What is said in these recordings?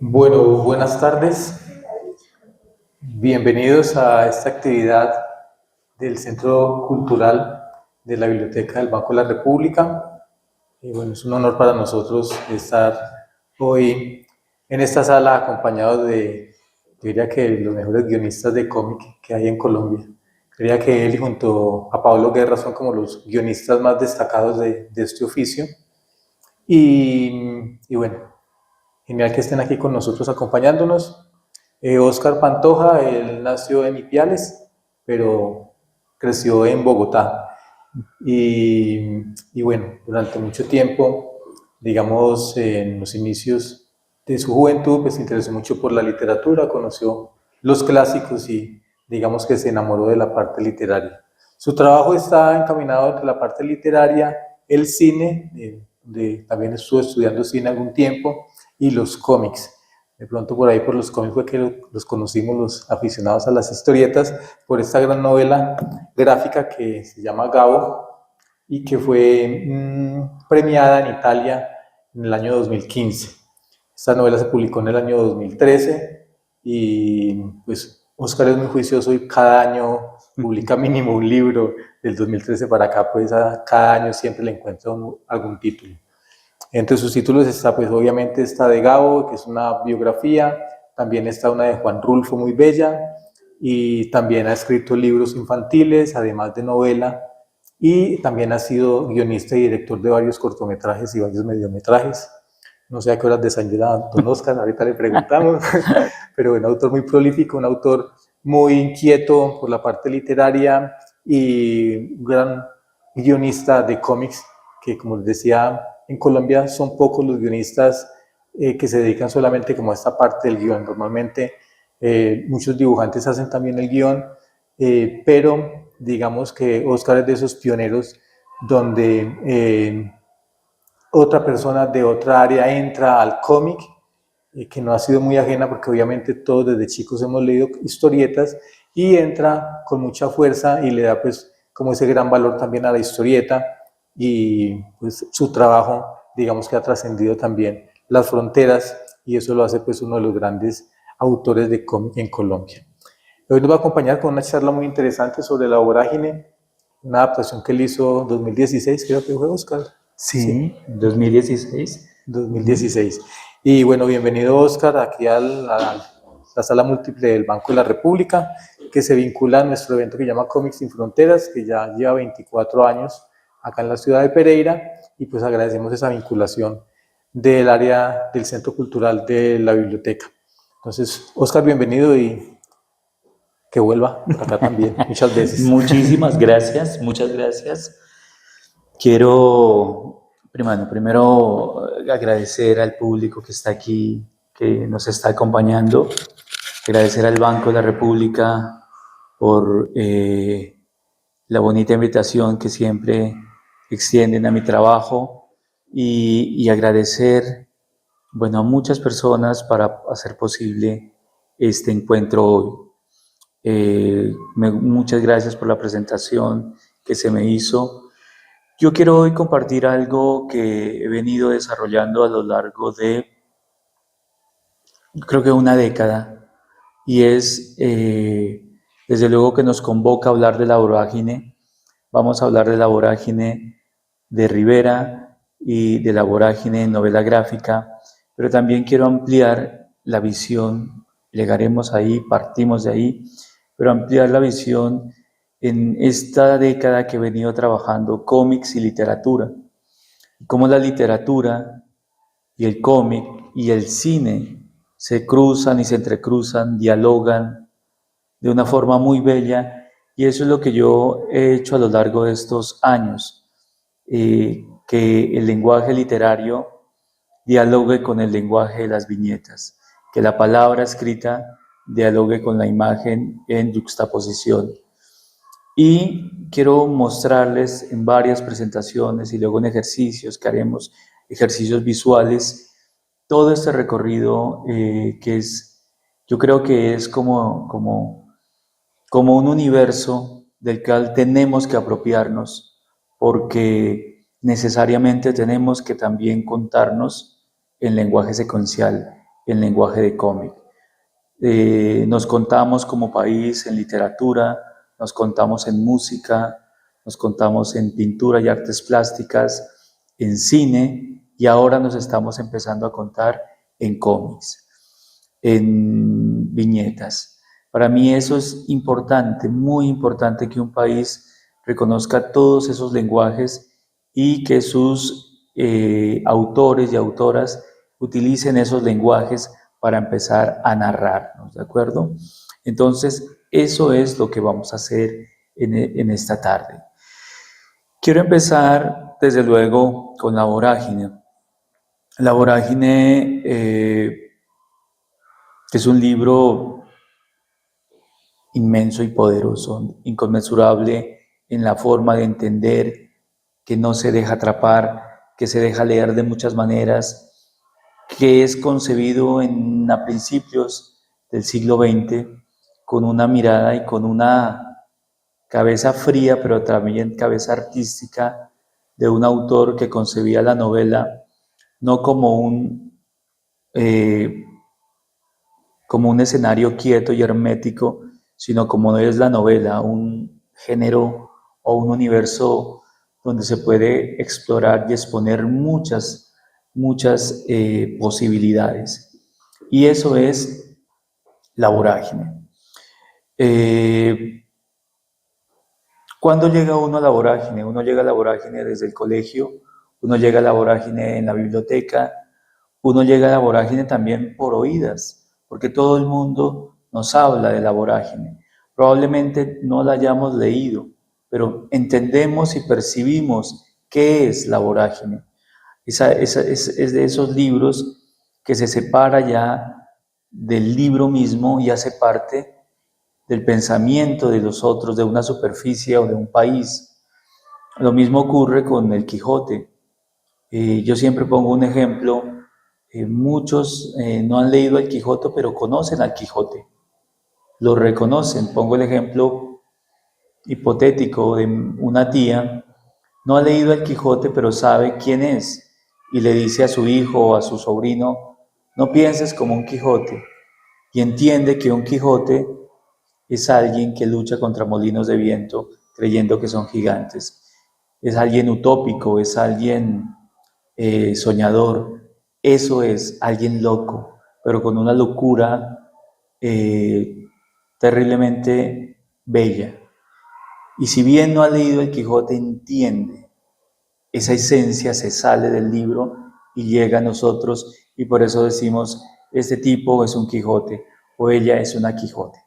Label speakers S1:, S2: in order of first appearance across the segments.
S1: Bueno, buenas tardes. Bienvenidos a esta actividad del Centro Cultural de la Biblioteca del Banco de la República. Y bueno, es un honor para nosotros estar hoy en esta sala acompañados de, yo diría que los mejores guionistas de cómic que hay en Colombia. Diría que él y junto a Pablo Guerra son como los guionistas más destacados de este oficio. Y bueno, genial que estén aquí con nosotros acompañándonos. Oscar Pantoja, él nació en Ipiales, pero creció en Bogotá. Y bueno, durante mucho tiempo, digamos, en los inicios de su juventud, pues se interesó mucho por la literatura, conoció los clásicos y digamos que se enamoró de la parte literaria. Su trabajo está encaminado entre la parte literaria, el cine, de, también estuvo estudiando cine algún tiempo, y los cómics. De pronto por ahí por los cómics fue que los conocimos los aficionados a las historietas, por esta gran novela gráfica que se llama Gabo y que fue premiada en Italia en el año 2015. Esta novela se publicó en el año 2013 y pues Oscar es muy juicioso y cada año publica mínimo un libro. Del 2013 para acá, pues cada año siempre le encuentra algún título. Entre sus títulos está, pues obviamente está de Gabo, que es una biografía, también está una de Juan Rulfo muy bella, y también ha escrito libros infantiles, además de novela, y también ha sido guionista y director de varios cortometrajes y varios mediometrajes. No sé a qué horas desayuna don Oscar, ahorita le preguntamos, pero un autor muy prolífico, un autor muy inquieto por la parte literaria y un gran guionista de cómics que, como les decía, en Colombia son pocos los guionistas que se dedican solamente como a esta parte del guión. Normalmente muchos dibujantes hacen también el guión, pero digamos que Oscar es de esos pioneros donde otra persona de otra área entra al cómic, que no ha sido muy ajena porque obviamente todos desde chicos hemos leído historietas, y entra con mucha fuerza y le da pues como ese gran valor también a la historieta, y pues su trabajo digamos que ha trascendido también las fronteras y eso lo hace pues uno de los grandes autores de cómic en Colombia. Hoy nos va a acompañar con una charla muy interesante sobre La Vorágine, una adaptación que él hizo en 2016, creo que fue Oscar.
S2: Sí, 2016.
S1: 2016. Y bueno, bienvenido Oscar aquí a la sala múltiple del Banco de la República, que se vincula a nuestro evento que se llama Cómics Sin Fronteras, que ya lleva 24 años acá en la ciudad de Pereira, y pues agradecemos esa vinculación del área del Centro Cultural de la Biblioteca. Entonces, Oscar, bienvenido y que vuelva acá también muchas veces.
S2: Muchísimas gracias, muchas gracias. Quiero, primero agradecer al público que está aquí, que nos está acompañando, agradecer al Banco de la República por la bonita invitación que siempre extienden a mi trabajo y agradecer, bueno, a muchas personas para hacer posible este encuentro hoy. Muchas gracias por la presentación que se me hizo. Yo quiero hoy compartir algo que he venido desarrollando a lo largo de, creo que una década, y es, desde luego que nos convoca a hablar de la vorágine. Vamos a hablar de la vorágine de Rivera y de la vorágine en novela gráfica, pero también quiero ampliar la visión, llegaremos ahí, partimos de ahí, pero ampliar la visión en esta década que he venido trabajando cómics y literatura, y cómo la literatura y el cómic y el cine se cruzan y se entrecruzan, dialogan de una forma muy bella, y eso es lo que yo he hecho a lo largo de estos años, que el lenguaje literario dialogue con el lenguaje de las viñetas, que la palabra escrita dialogue con la imagen en yuxtaposición. Y quiero mostrarles en varias presentaciones y luego en ejercicios que haremos, ejercicios visuales, todo este recorrido que es, yo creo que es como un universo del cual tenemos que apropiarnos, porque necesariamente tenemos que también contarnos en lenguaje secuencial, en lenguaje de cómic. Nos contamos como país en literatura, nos contamos en música, nos contamos en pintura y artes plásticas, en cine, y ahora nos estamos empezando a contar en cómics, en viñetas. Para mí eso es importante, muy importante, que un país reconozca todos esos lenguajes y que sus autores y autoras utilicen esos lenguajes para empezar a narrarnos, ¿de acuerdo? Entonces, eso es lo que vamos a hacer en esta tarde. Quiero empezar, desde luego, con La Vorágine. La Vorágine es un libro inmenso y poderoso, inconmensurable en la forma de entender, que no se deja atrapar, que se deja leer de muchas maneras, que es concebido a principios del siglo XX con una mirada y con una cabeza fría, pero también cabeza artística, de un autor que concebía la novela no como como un escenario quieto y hermético, sino como es la novela, un género o un universo donde se puede explorar y exponer muchas posibilidades. Y eso es La Vorágine. ¿Cuándo llega uno a la vorágine? Uno llega a la vorágine desde el colegio, uno llega a la vorágine en la biblioteca, uno llega a la vorágine también por oídas, porque todo el mundo nos habla de la vorágine. Probablemente no la hayamos leído, pero entendemos y percibimos qué es la vorágine. Es de esos libros que se separa ya del libro mismo y hace parte del pensamiento de los otros, de una superficie o de un país. Lo mismo ocurre con el Quijote. Yo siempre pongo un ejemplo. Muchos no han leído el Quijote, pero conocen al Quijote. Lo reconocen. Pongo el ejemplo hipotético de una tía. No ha leído el Quijote, pero sabe quién es. Y le dice a su hijo o a su sobrino, no pienses como un Quijote. Y entiende que un Quijote es alguien que lucha contra molinos de viento creyendo que son gigantes. Es alguien utópico, es alguien soñador. Eso es alguien loco, pero con una locura terriblemente bella. Y si bien no ha leído el Quijote, entiende. Esa esencia se sale del libro y llega a nosotros, y por eso decimos, este tipo es un Quijote o ella es una Quijote.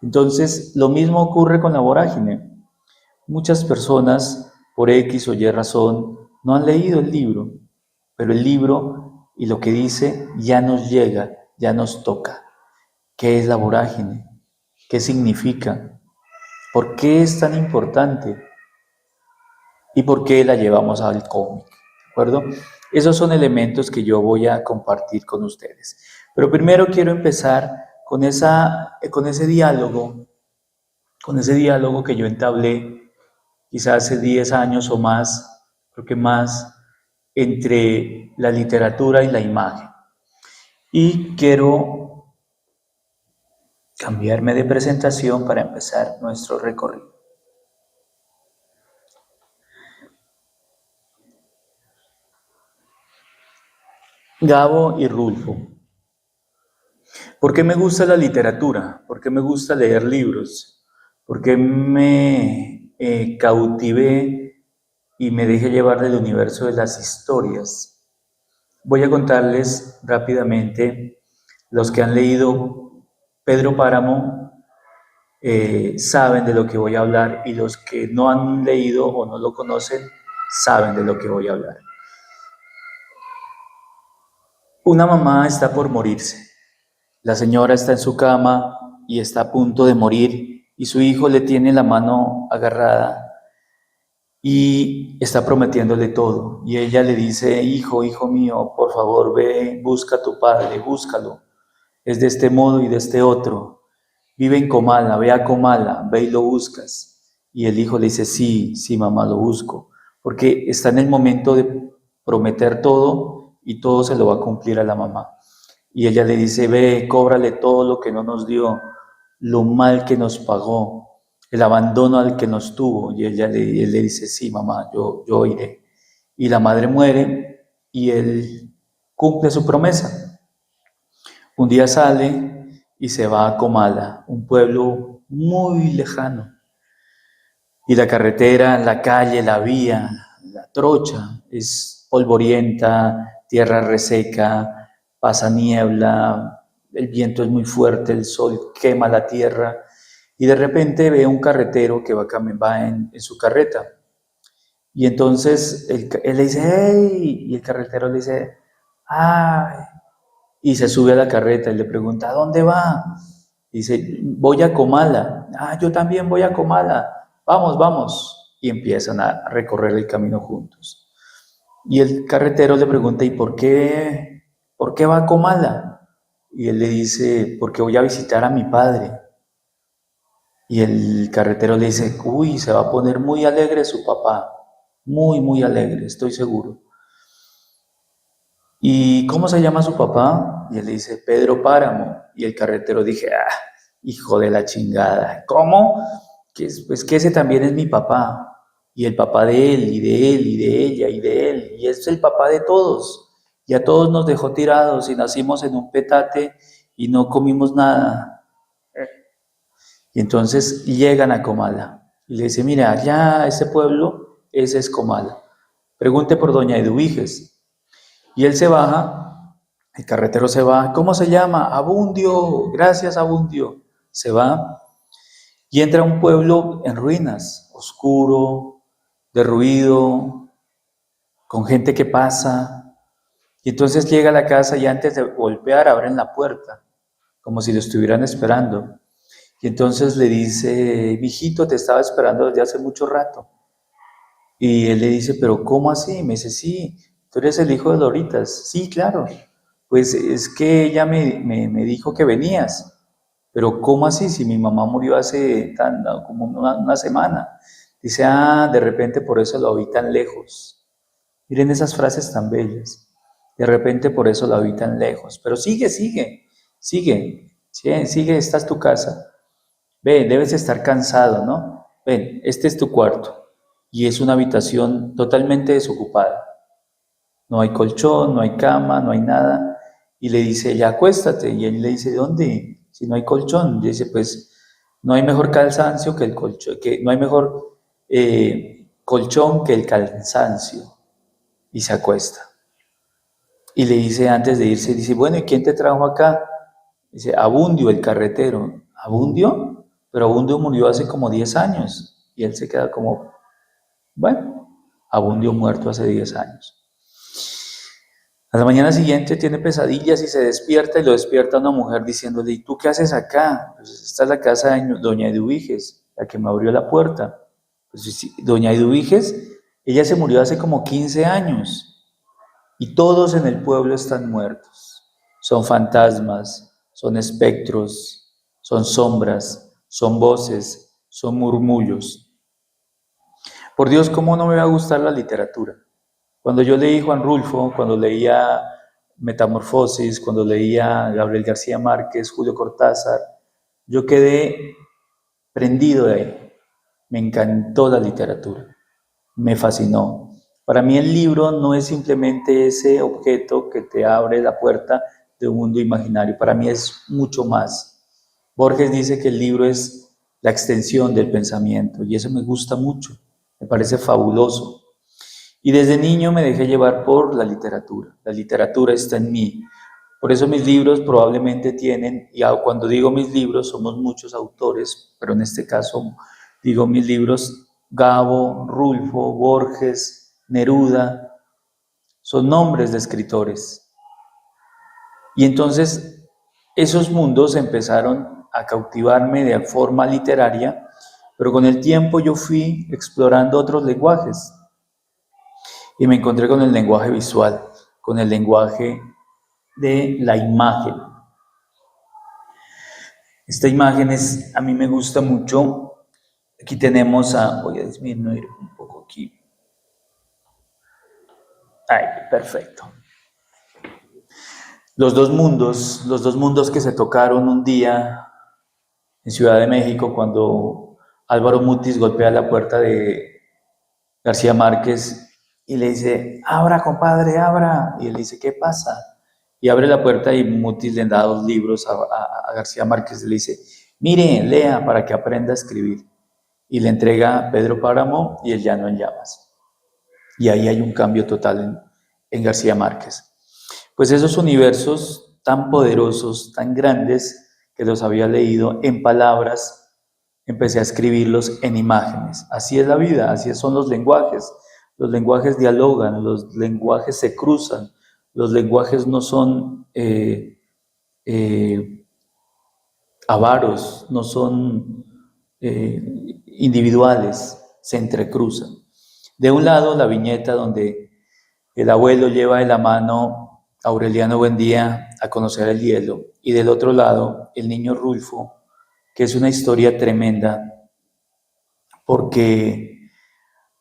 S2: Entonces, lo mismo ocurre con la vorágine. Muchas personas, por X o Y razón, no han leído el libro, pero el libro y lo que dice ya nos llega, ya nos toca. ¿Qué es la vorágine? ¿Qué significa? ¿Por qué es tan importante? ¿Y por qué la llevamos al cómic? ¿De acuerdo? Esos son elementos que yo voy a compartir con ustedes. Pero primero quiero empezar con ese diálogo que yo entablé quizás hace 10 años o más, creo que más, entre la literatura y la imagen. Y quiero cambiarme de presentación para empezar nuestro recorrido. Gabo y Rulfo. ¿Por qué me gusta la literatura? ¿Por qué me gusta leer libros? ¿Por qué me cautivé y me dejé llevar del universo de las historias? Voy a contarles rápidamente. Los que han leído Pedro Páramo saben de lo que voy a hablar, y los que no han leído o no lo conocen saben de lo que voy a hablar. Una mamá está por morirse. La señora está en su cama y está a punto de morir, y su hijo le tiene la mano agarrada y está prometiéndole todo. Y ella le dice, hijo mío, por favor, ve, busca a tu padre, búscalo. Es de este modo y de este otro. Vive en Comala, ve a Comala, ve y lo buscas. Y el hijo le dice, sí, mamá, lo busco. Porque está en el momento de prometer todo y todo se lo va a cumplir a la mamá. Y ella le dice, ve, cóbrale todo lo que no nos dio, lo mal que nos pagó, el abandono al que nos tuvo. Y él le dice, sí, mamá, yo iré. Y la madre muere y él cumple su promesa. Un día sale y se va a Comala, un pueblo muy lejano. Y la carretera, la calle, la vía, la trocha es polvorienta, tierra reseca, pasa niebla, el viento es muy fuerte, el sol quema la tierra. Y de repente ve un carretero que va en su carreta. Y entonces él le dice, ¡hey! Y el carretero le dice, ¡ay! Y se sube a la carreta y le pregunta, ¿a dónde va? Dice, voy a Comala. Ah, yo también voy a Comala. Vamos, vamos. Y empiezan a recorrer el camino juntos. Y el carretero le pregunta, ¿y por qué va a Comala? Y él le dice, porque voy a visitar a mi padre. Y el carretero le dice, uy, se va a poner muy alegre su papá. Muy, muy alegre, estoy seguro. ¿Y cómo se llama su papá? Y él le dice, Pedro Páramo. Y el carretero dije, hijo de la chingada. ¿Cómo? Pues que ese también es mi papá. Y el papá de él, y de él, y de ella, y de él. Y es el papá de todos. Y a todos nos dejó tirados y nacimos en un petate y no comimos nada. Y entonces llegan a Comala. Y le dice, mira, allá ese pueblo, ese es Comala. Pregunte por doña Eduviges. Y él se baja, el carretero se va, ¿cómo se llama? Abundio, gracias Abundio. Se va y entra a un pueblo en ruinas, oscuro, derruido, con gente que pasa. Y entonces llega a la casa y antes de golpear abren la puerta, como si lo estuvieran esperando. Y entonces le dice, mijito, te estaba esperando desde hace mucho rato. Y él le dice, pero ¿cómo así? Me dice, sí, tú eres el hijo de Doritas. Sí, claro. Pues es que ella me dijo que venías. Pero ¿cómo así? Si mi mamá murió hace como una semana. Dice, de repente por eso la vi tan lejos. Miren esas frases tan bellas. De repente por eso la vi tan lejos. Pero sigue, sigue, sigue. Sí, sigue, esta es tu casa. Ve, debes estar cansado, ¿no? Ven, este es tu cuarto. Y es una habitación totalmente desocupada. No hay colchón, no hay cama, no hay nada. Y le dice, ya acuéstate. Y él le dice, ¿dónde? Si no hay colchón. Y dice, pues no hay mejor cansancio que el colchón, que no hay mejor colchón que el cansancio. Y se acuesta. Y le dice antes de irse, dice, bueno, ¿y quién te trajo acá? Dice, Abundio, el carretero. ¿Abundio? Pero Abundio murió hace como 10 años. Y él se queda como, bueno, Abundio muerto hace 10 años. A la mañana siguiente tiene pesadillas y se despierta y lo despierta una mujer diciéndole, ¿y tú qué haces acá? Pues esta es la casa de doña Eduviges, la que me abrió la puerta. Pues sí, doña Eduviges, ella se murió hace como 15 años y todos en el pueblo están muertos. Son fantasmas, son espectros, son sombras, son voces, son murmullos. Por Dios, ¿cómo no me va a gustar la literatura? Cuando yo leí Juan Rulfo, cuando leía Metamorfosis, cuando leía Gabriel García Márquez, Julio Cortázar, yo quedé prendido de ahí. Me encantó la literatura, me fascinó. Para mí el libro no es simplemente ese objeto que te abre la puerta de un mundo imaginario, para mí es mucho más. Borges dice que el libro es la extensión del pensamiento y eso me gusta mucho, me parece fabuloso. Y desde niño me dejé llevar por la literatura está en mí. Por eso mis libros probablemente tienen, y cuando digo mis libros somos muchos autores, pero en este caso digo mis libros, Gabo, Rulfo, Borges, Neruda, son nombres de escritores. Y entonces esos mundos empezaron a cautivarme de forma literaria, pero con el tiempo yo fui explorando otros lenguajes. Y me encontré con el lenguaje visual, con el lenguaje de la imagen. Esta imagen a mí me gusta mucho. Aquí tenemos voy a disminuir un poco aquí. Ay, perfecto. los dos mundos que se tocaron un día en Ciudad de México cuando Álvaro Mutis golpea la puerta de García Márquez y le dice, abra, compadre, abra. Y él dice, ¿qué pasa? Y abre la puerta y Mutis le da 2 libros a García Márquez y le dice, mire, lea para que aprenda a escribir. Y le entrega Pedro Páramo y El llano en llamas. Y ahí hay un cambio total en García Márquez. Pues esos universos tan poderosos, tan grandes, que los había leído en palabras, empecé a escribirlos en imágenes. Así es la vida, así son los lenguajes. Los lenguajes dialogan, los lenguajes se cruzan, los lenguajes no son avaros, no son individuales, se entrecruzan. De un lado, la viñeta donde el abuelo lleva de la mano a Aureliano Buendía a conocer el hielo, y del otro lado, el niño Rulfo, que es una historia tremenda, porque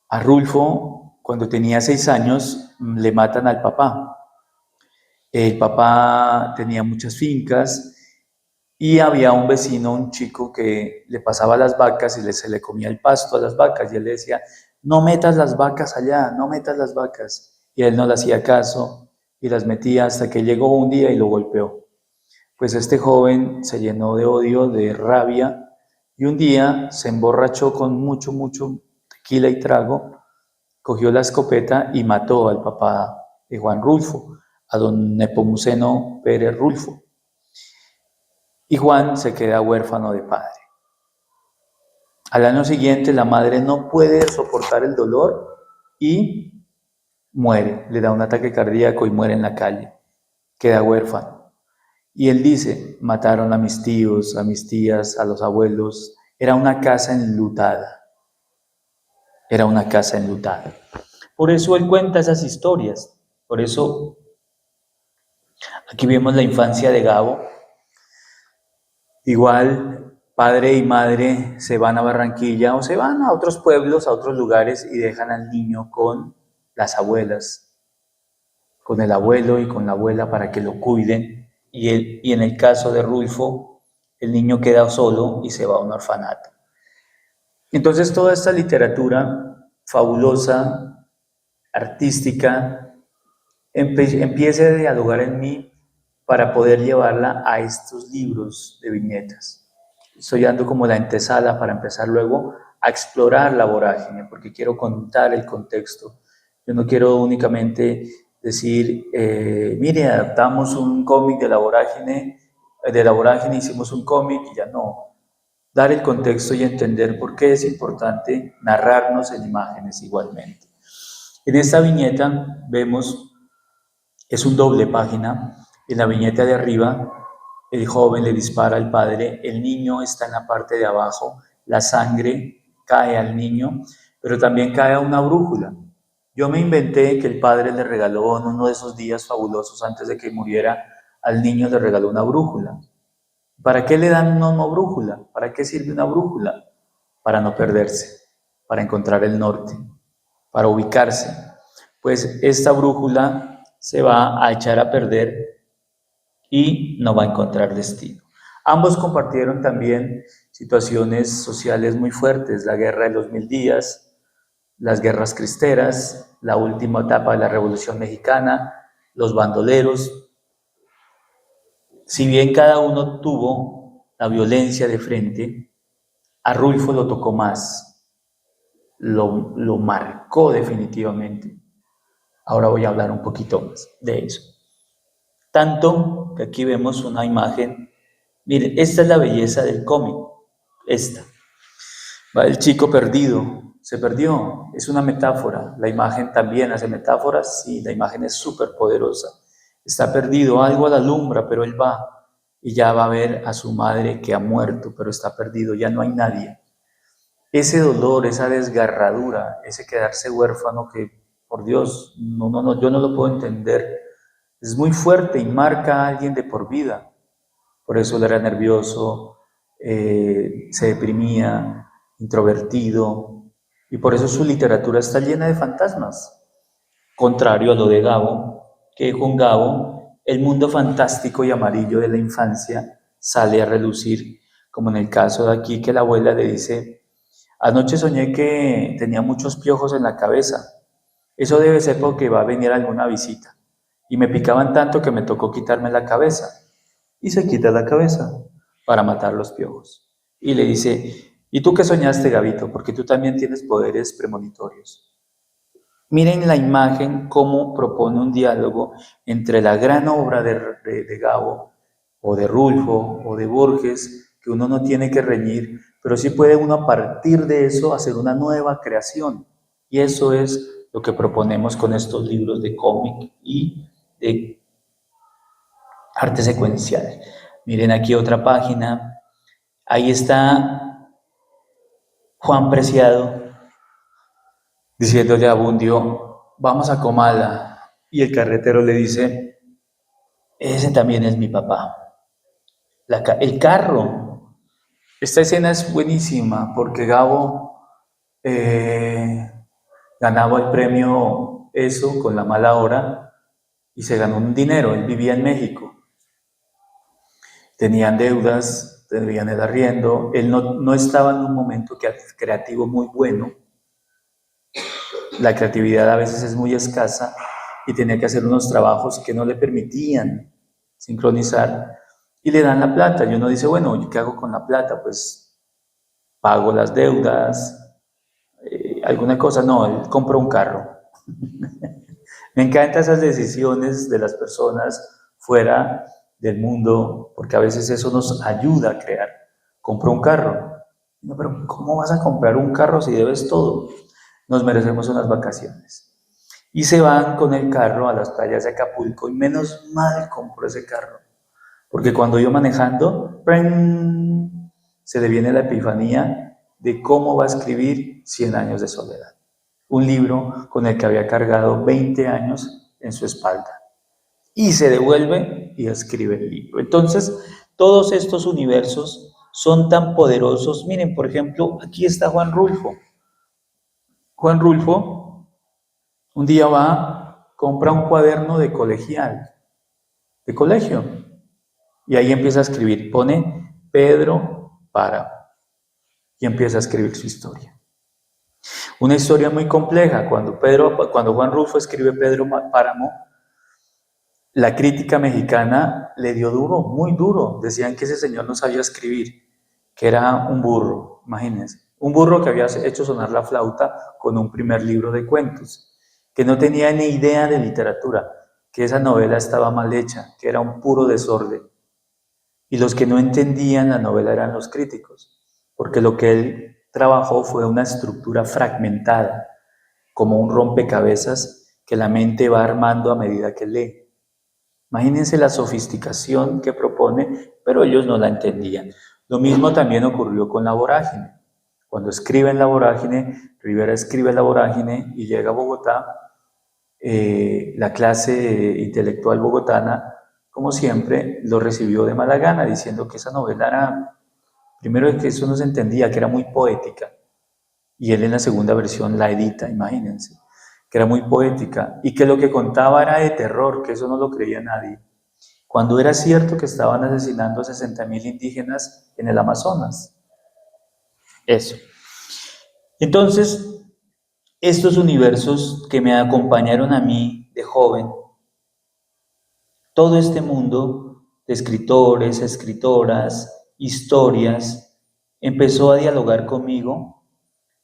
S2: a Rulfo, cuando tenía 6 años, le matan al papá. El papá tenía muchas fincas y había un vecino, un chico que le pasaba las vacas y se le comía el pasto a las vacas, y él le decía, no metas las vacas allá, no metas las vacas. Y él no le hacía caso y las metía hasta que llegó un día y lo golpeó. Pues este joven se llenó de odio, de rabia, y un día se emborrachó con mucho tequila y trago, cogió la escopeta y mató al papá de Juan Rulfo, a don Nepomuceno Pérez Rulfo. Y Juan se queda huérfano de padre. Al año siguiente la madre no puede soportar el dolor y muere, le da un ataque cardíaco y muere en la calle, queda huérfano. Y él dice, mataron a mis tíos, a mis tías, a los abuelos, era una casa enlutada, era una casa enlutada. Por eso él cuenta esas historias, por eso aquí vemos la infancia de Gabo. Igual padre y madre se van a Barranquilla o se van a otros pueblos, a otros lugares y dejan al niño con las abuelas, con el abuelo y con la abuela para que lo cuiden. Y en el caso de Rulfo, el niño queda solo y se va a un orfanato. Entonces toda esta literatura fabulosa, artística, empieza a dialogar en mí para poder llevarla a estos libros de viñetas. Estoy dando como la antesala para empezar luego a explorar la vorágine, porque quiero contar el contexto. Yo no quiero únicamente decir, mire, adaptamos un cómic de la vorágine, hicimos un cómic y ya no. Dar el contexto y entender por qué es importante narrarnos en imágenes igualmente. En esta viñeta vemos, es un doble página. En la viñeta de arriba, el joven le dispara al padre, el niño está en la parte de abajo, la sangre cae al niño, pero también cae a una brújula. Yo me inventé que el padre le regaló en uno de esos días fabulosos antes de que muriera, al niño le regaló una brújula. ¿Para qué le dan una brújula? ¿Para qué sirve una brújula? Para no perderse, para encontrar el norte, para ubicarse. Pues esta brújula se va a echar a perder y no va a encontrar destino. Ambos compartieron también situaciones sociales muy fuertes, la guerra de los 1000 días, las guerras cristeras, la última etapa de la Revolución Mexicana, los bandoleros. Si bien cada uno tuvo la violencia de frente, a Rulfo lo tocó más, lo marcó definitivamente. Ahora voy a hablar un poquito más de eso. Tanto que aquí vemos una imagen. Miren, esta es la belleza del cómic. Esta. Va el chico perdido. Se perdió. Es una metáfora. La imagen también hace metáforas. Sí, la imagen es súper poderosa. Está perdido. Algo la alumbra, pero él va. Y ya va a ver a su madre que ha muerto, pero está perdido. Ya no hay nadie. Ese dolor, esa desgarradura, ese quedarse huérfano que, por Dios, no, yo no lo puedo entender. Es muy fuerte y marca a alguien de por vida. Por eso él era nervioso, se deprimía, introvertido, y por eso su literatura está llena de fantasmas. Contrario a lo de Gabo, que con Gabo el mundo fantástico y amarillo de la infancia sale a relucir, como en el caso de aquí que la abuela le dice: anoche soñé que tenía muchos piojos en la cabeza. Eso debe ser porque va a venir alguna visita. Y me picaban tanto que me tocó quitarme la cabeza. Y se quita la cabeza para matar los piojos. Y le dice: ¿y tú qué soñaste, Gabito? Porque tú también tienes poderes premonitorios. Miren la imagen, cómo propone un diálogo entre la gran obra de Gabo, o de Rulfo, o de Borges, que uno no tiene que reñir, pero sí puede uno a partir de eso hacer una nueva creación. Y eso es lo que proponemos con estos libros de cómic y de arte secuencial. Miren aquí otra página. Ahí está Juan Preciado diciéndole a Bundio: vamos a Comala. Y el carretero le dice: ese también es mi papá. El carro. Esta escena es buenísima porque Gabo ganaba el premio eso con la mala hora y se ganó un dinero. Él vivía en México. Tenían deudas, tenían el arriendo. Él no estaba en un momento creativo muy bueno. La creatividad a veces es muy escasa y tenía que hacer unos trabajos que no le permitían sincronizar y le dan la plata. Y uno dice: bueno, ¿qué hago con la plata? Pues pago las deudas, alguna cosa. No, él compró un carro. Me encantan esas decisiones de las personas fuera del mundo, porque a veces eso nos ayuda a crear. Compró un carro. No, pero ¿cómo vas a comprar un carro si debes todo? Nos merecemos unas vacaciones. Y se van con el carro a las playas de Acapulco, y menos mal compró ese carro, porque cuando iba manejando, ¡pring!, se le viene la epifanía de cómo va a escribir 100 años de soledad, un libro con el que había cargado 20 años en su espalda, y se devuelve y escribe el libro. Entonces, todos estos universos son tan poderosos. Miren, por ejemplo, aquí está Juan Rulfo. Juan Rulfo un día va, compra un cuaderno de colegial, de colegio, y ahí empieza a escribir, pone Pedro Páramo, y empieza a escribir su historia. Una historia muy compleja. Cuando Juan Rulfo escribe Pedro Páramo, la crítica mexicana le dio duro, muy duro. Decían que ese señor no sabía escribir, que era un burro, imagínense. Un burro que había hecho sonar la flauta con un primer libro de cuentos, que no tenía ni idea de literatura, que esa novela estaba mal hecha, que era un puro desorden. Y los que no entendían la novela eran los críticos, porque lo que él trabajó fue una estructura fragmentada, como un rompecabezas que la mente va armando a medida que lee. Imagínense la sofisticación que propone, pero ellos no la entendían. Lo mismo también ocurrió con La Vorágine. Cuando escriben La Vorágine, Rivera escribe La Vorágine y llega a Bogotá, la clase intelectual bogotana, como siempre, lo recibió de mala gana, diciendo que esa novela era, primero que eso no se entendía, que era muy poética, y él en la segunda versión la edita, imagínense, que era muy poética, y que lo que contaba era de terror, que eso no lo creía nadie, cuando era cierto que estaban asesinando a 60,000 indígenas en el Amazonas. Eso. Entonces, estos universos que me acompañaron a mí de joven, todo este mundo de escritores, escritoras, historias, empezó a dialogar conmigo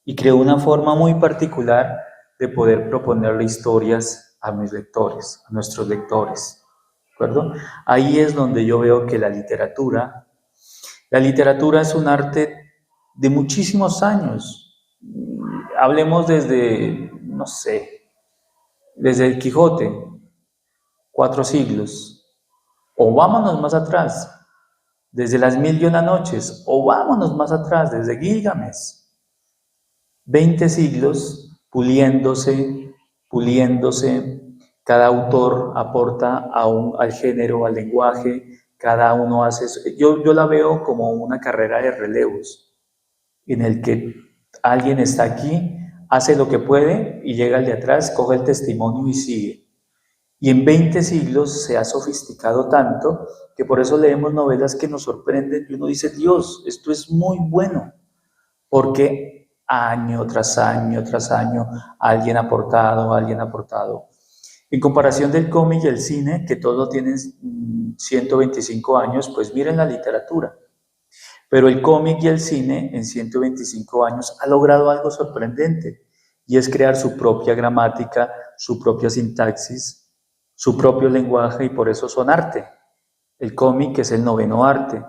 S2: y creó una forma muy particular de poder proponerle historias a mis lectores, a nuestros lectores, ¿de acuerdo? Ahí es donde yo veo que la literatura es un arte de muchísimos años. Hablemos desde, no sé, desde el Quijote, 4 siglos, o vámonos más atrás, desde las 1001 noches, o vámonos más atrás, desde Gilgamesh. 20 siglos puliéndose, cada autor aporta al género, al lenguaje, cada uno hace eso. Yo la veo como una carrera de relevos, en el que alguien está aquí, hace lo que puede y llega al de atrás, coge el testimonio y sigue. Y en 20 siglos se ha sofisticado tanto que por eso leemos novelas que nos sorprenden y uno dice, Dios, esto es muy bueno, porque año tras año tras año alguien ha aportado. En comparación del cómic y el cine, que todos tienen 125 años, pues miren la literatura. Pero el cómic y el cine en 125 años ha logrado algo sorprendente, y es crear su propia gramática, su propia sintaxis, su propio lenguaje, y por eso son arte. El cómic es el noveno arte,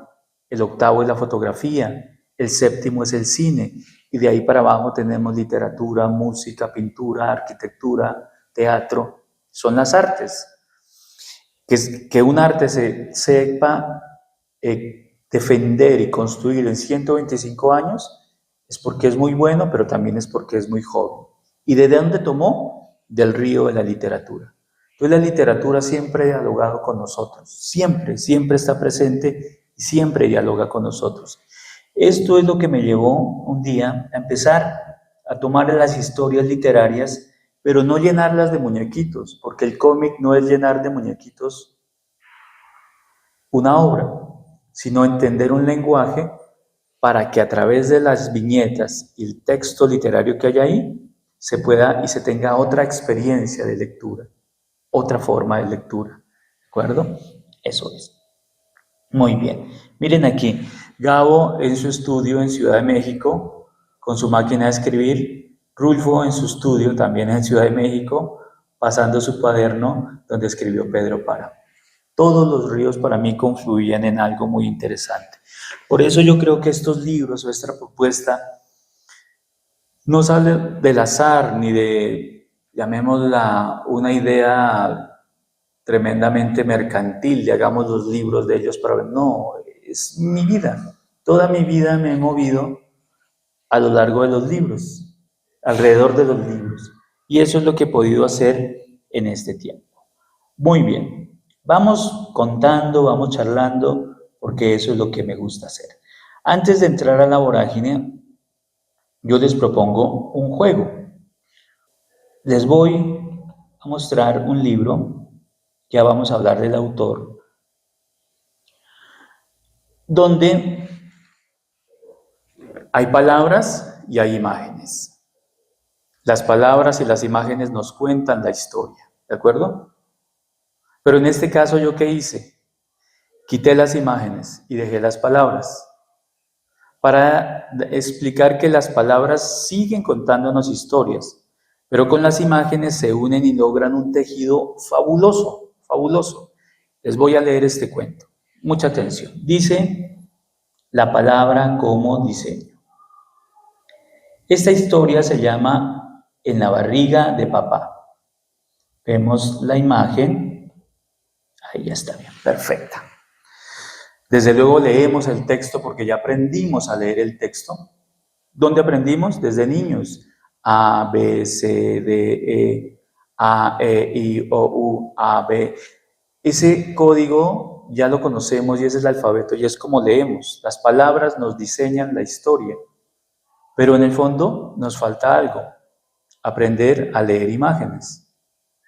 S2: el octavo es la fotografía, el séptimo es el cine, y de ahí para abajo tenemos literatura, música, pintura, arquitectura, teatro, son las artes. Que un arte se sepa defender y construir en 125 años es porque es muy bueno, pero también es porque es muy joven. ¿Y de dónde tomó? Del río de la literatura. Entonces la literatura siempre ha dialogado con nosotros, siempre está presente y siempre dialoga con nosotros. Esto es lo que me llevó un día a empezar a tomar las historias literarias, pero no llenarlas de muñequitos, porque el cómic no es llenar de muñequitos una obra, sino entender un lenguaje para que a través de las viñetas y el texto literario que hay ahí se pueda y se tenga otra experiencia de lectura, otra forma de lectura. ¿De acuerdo? Eso es. Muy bien. Miren aquí, Gabo en su estudio en Ciudad de México, con su máquina de escribir, Rulfo en su estudio también en Ciudad de México, pasando su cuaderno donde escribió Pedro Páramo. Todos los ríos para mí confluían en algo muy interesante. Por eso yo creo que estos libros o esta propuesta no sale del azar ni de, llamémosla, una idea tremendamente mercantil, y hagamos los libros de ellos para ver. No, es mi vida. Toda mi vida me he movido a lo largo de los libros, alrededor de los libros. Y eso es lo que he podido hacer en este tiempo. Muy bien, vamos contando, vamos charlando, porque eso es lo que me gusta hacer. Antes de entrar a la vorágine, yo les propongo un juego. Les voy a mostrar un libro, ya vamos a hablar del autor, donde hay palabras y hay imágenes. Las palabras y las imágenes nos cuentan la historia, ¿de acuerdo? Pero en este caso, ¿yo qué hice? Quité las imágenes y dejé las palabras, para explicar que las palabras siguen contándonos historias, pero con las imágenes se unen y logran un tejido fabuloso, fabuloso. Les voy a leer este cuento. Mucha atención. Dice la palabra como diseño. Esta historia se llama En la barriga de papá. Vemos la imagen. Ahí ya está bien, perfecta. Desde luego leemos el texto porque ya aprendimos a leer el texto. ¿Dónde aprendimos? Desde niños. A, B, C, D, E, A, E, I, O, U, A, B. Ese código ya lo conocemos y ese es el alfabeto y es como leemos. Las palabras nos diseñan la historia, pero en el fondo nos falta algo, aprender a leer imágenes.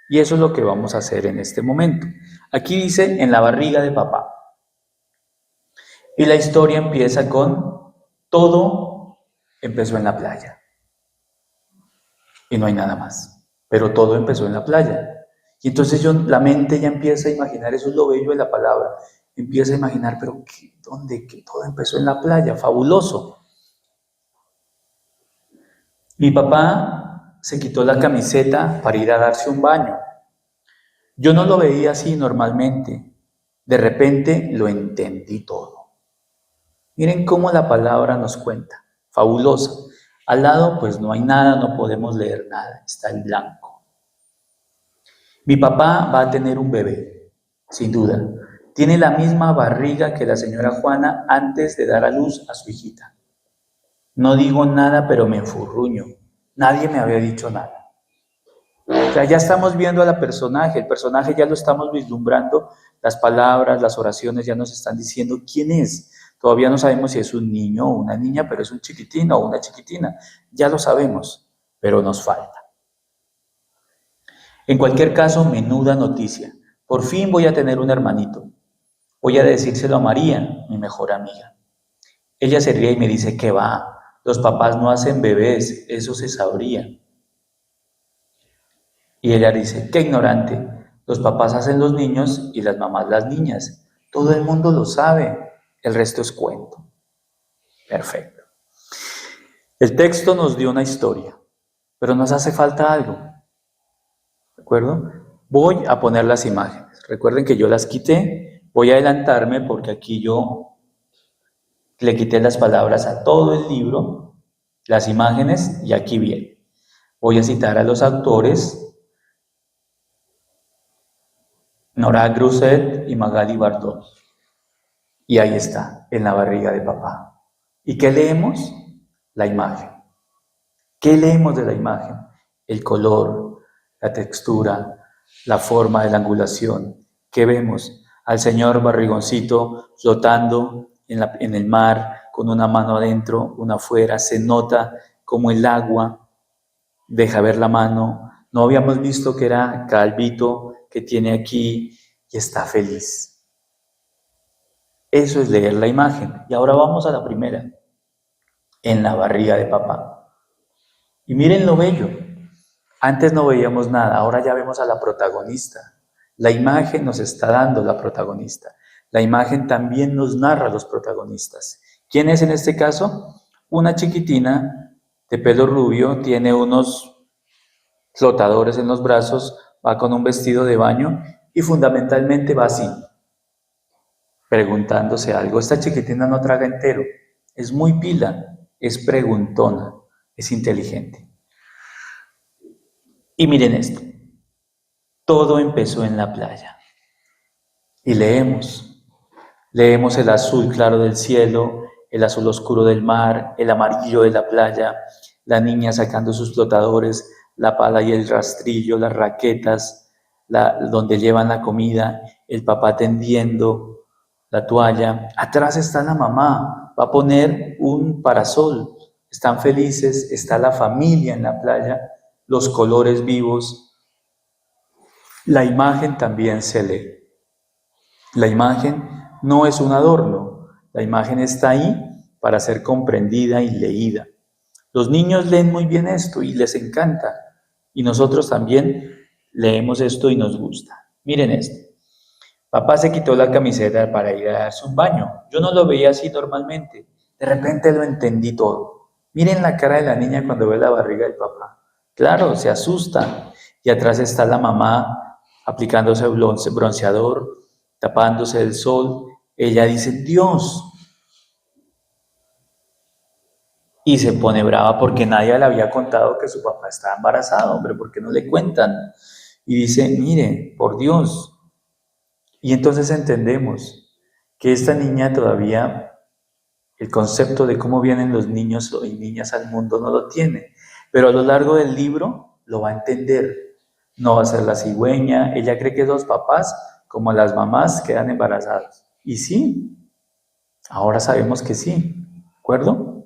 S2: Y eso es lo que vamos a hacer en este momento. Aquí dice en la barriga de papá. Y la historia empieza con todo empezó en la playa. Y no hay nada más. Pero todo empezó en la playa. Y entonces la mente ya empieza a imaginar, eso es lo bello de la palabra. Empieza a imaginar, pero ¿dónde? Que todo empezó en la playa, fabuloso. Mi papá se quitó la camiseta para ir a darse un baño. Yo no lo veía así normalmente. De repente lo entendí todo. Miren cómo la palabra nos cuenta, fabulosa. Al lado pues no hay nada, no podemos leer nada, está en blanco. Mi papá va a tener un bebé, sin duda. Tiene la misma barriga que la señora Juana antes de dar a luz a su hijita. No digo nada, pero me enfurruño. Nadie me había dicho nada. O sea, ya estamos viendo a el personaje ya lo estamos vislumbrando, las palabras, las oraciones ya nos están diciendo quién es. Todavía no sabemos si es un niño o una niña, pero es un chiquitín o una chiquitina. Ya lo sabemos, pero nos falta. En cualquier caso, menuda noticia. Por fin voy a tener un hermanito. Voy a decírselo a María, mi mejor amiga. Ella se ríe y me dice que va. Los papás no hacen bebés, eso se sabría. Y ella dice, qué ignorante. Los papás hacen los niños y las mamás las niñas. Todo el mundo lo sabe. El resto es cuento. Perfecto. El texto nos dio una historia, pero nos hace falta algo. ¿De acuerdo? Voy a poner las imágenes. Recuerden que yo las quité. Voy a adelantarme porque aquí yo le quité las palabras a todo el libro, las imágenes, y aquí viene. Voy a citar a los autores, Nora Grusset y Magali Bardot. Y ahí está, en la barriga de papá. ¿Y qué leemos? La imagen. ¿Qué leemos de la imagen? El color, la textura, la forma de la angulación. ¿Qué vemos? Al señor barrigoncito flotando en el mar, con una mano adentro, una afuera. Se nota como el agua deja ver la mano. No habíamos visto que era calvito, que tiene aquí y está feliz. Eso es leer la imagen. Y ahora vamos a la primera, en la barriga de papá. Y miren lo bello. Antes no veíamos nada, ahora ya vemos a la protagonista. La imagen nos está dando la protagonista. La imagen también nos narra a los protagonistas. ¿Quién es en este caso? Una chiquitina de pelo rubio, tiene unos flotadores en los brazos, va con un vestido de baño y fundamentalmente va así, preguntándose algo. Esta chiquitina no traga entero, es muy pila, es preguntona, es inteligente. Y miren esto, todo empezó en la playa. Y leemos el azul claro del cielo, el azul oscuro del mar, el amarillo de la playa, la niña sacando sus flotadores, la pala y el rastrillo, las raquetas, donde llevan la comida, el papá tendiendo la toalla. Atrás está la mamá, va a poner un parasol. Están felices, está la familia en la playa, los colores vivos. La imagen también se lee. La imagen no es un adorno, la imagen está ahí para ser comprendida y leída. Los niños leen muy bien esto y les encanta, y nosotros también leemos esto y nos gusta. Miren esto. Papá se quitó la camiseta para ir a darse un baño. Yo no lo veía así normalmente. De repente lo entendí todo. Miren la cara de la niña cuando ve la barriga del papá. Claro, se asusta. Y atrás está la mamá aplicándose bronceador, tapándose del sol. Ella dice, Dios. Y se pone brava porque nadie le había contado que su papá estaba embarazado, hombre, ¿por qué no le cuentan? Y dice, mire, por Dios. Y entonces entendemos que esta niña todavía, el concepto de cómo vienen los niños y niñas al mundo no lo tiene, pero a lo largo del libro lo va a entender. No va a ser la cigüeña, ella cree que los papás, como las mamás, quedan embarazados. Y sí, ahora sabemos que sí, ¿de acuerdo?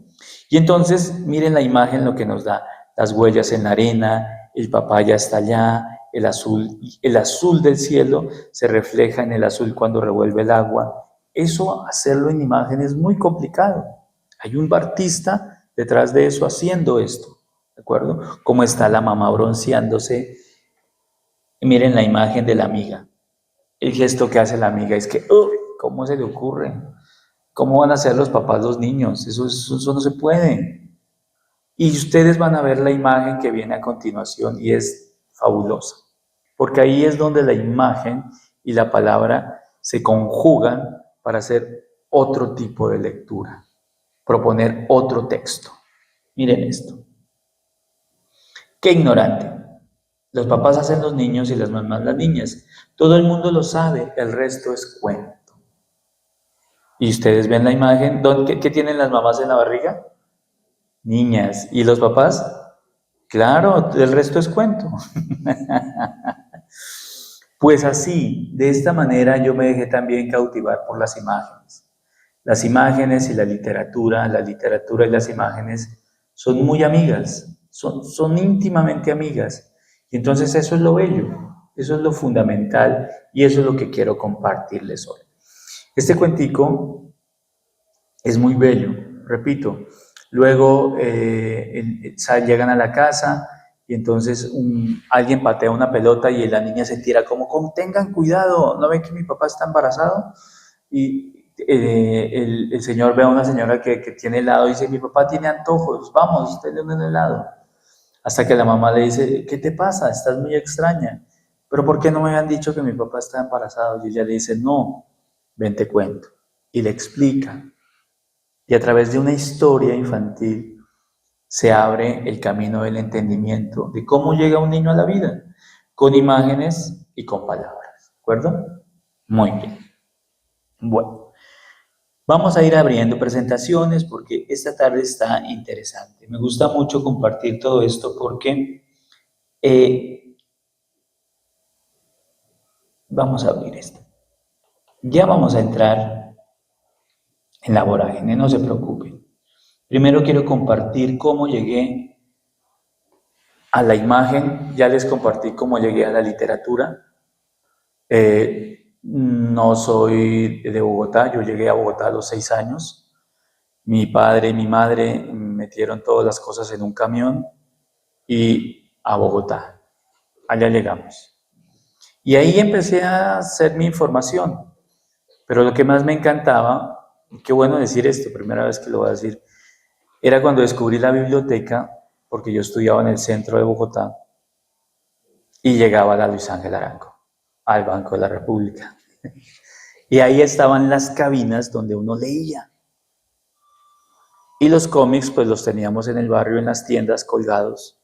S2: Y entonces miren la imagen, lo que nos da, las huellas en la arena, el papá ya está allá, el azul del cielo se refleja en el azul cuando revuelve el agua. Eso, hacerlo en imagen es muy complicado. Hay un artista detrás de eso haciendo esto, ¿de acuerdo? Como está la mamá bronceándose. Miren la imagen de la amiga. El gesto que hace la amiga es que, ¿cómo se le ocurre? ¿Cómo van a ser los papás los niños? Eso no se puede. Y ustedes van a ver la imagen que viene a continuación y es fabulosa, porque ahí es donde la imagen y la palabra se conjugan para hacer otro tipo de lectura, proponer otro texto. Miren esto. ¡Qué ignorante! Los papás hacen los niños y las mamás las niñas. Todo el mundo lo sabe, el resto es cuento. Y ustedes ven la imagen, ¿qué tienen las mamás en la barriga? Niñas. ¿Y los papás? Claro, el resto es cuento. Pues así, de esta manera yo me dejé también cautivar por las imágenes. Las imágenes y la literatura y las imágenes son muy amigas, son íntimamente amigas. Y entonces eso es lo bello, eso es lo fundamental y eso es lo que quiero compartirles hoy. Este cuentico es muy bello, repito. Luego llegan a la casa y entonces alguien patea una pelota y la niña se tira como tengan cuidado, ¿no ven que mi papá está embarazado? Y el señor ve a una señora que tiene helado y dice, mi papá tiene antojos, vamos, denle un helado. Hasta que la mamá le dice, ¿qué te pasa? Estás muy extraña. ¿Pero por qué no me habían dicho que mi papá está embarazado? Y ella le dice, no, ven te cuento. Y le explica. Y a través de una historia infantil se abre el camino del entendimiento de cómo llega un niño a la vida, con imágenes y con palabras. ¿De acuerdo? Muy bien. Bueno, vamos a ir abriendo presentaciones porque esta tarde está interesante. Me gusta mucho compartir todo esto porque vamos a abrir esto. Ya vamos a entrar en la vorágine, no se preocupen. Primero quiero compartir cómo llegué a la imagen, ya les compartí cómo llegué a la literatura. No soy de Bogotá, yo llegué a Bogotá a los 6 años. Mi padre y mi madre metieron todas las cosas en un camión y a Bogotá. Allá llegamos. Y ahí empecé a hacer mi información. Pero lo que más me encantaba, qué bueno decir esto, primera vez que lo voy a decir, era cuando descubrí la biblioteca, porque yo estudiaba en el centro de Bogotá, y llegaba a la Luis Ángel Arango, al Banco de la República. Y ahí estaban las cabinas donde uno leía. Y los cómics, pues los teníamos en el barrio, en las tiendas colgados,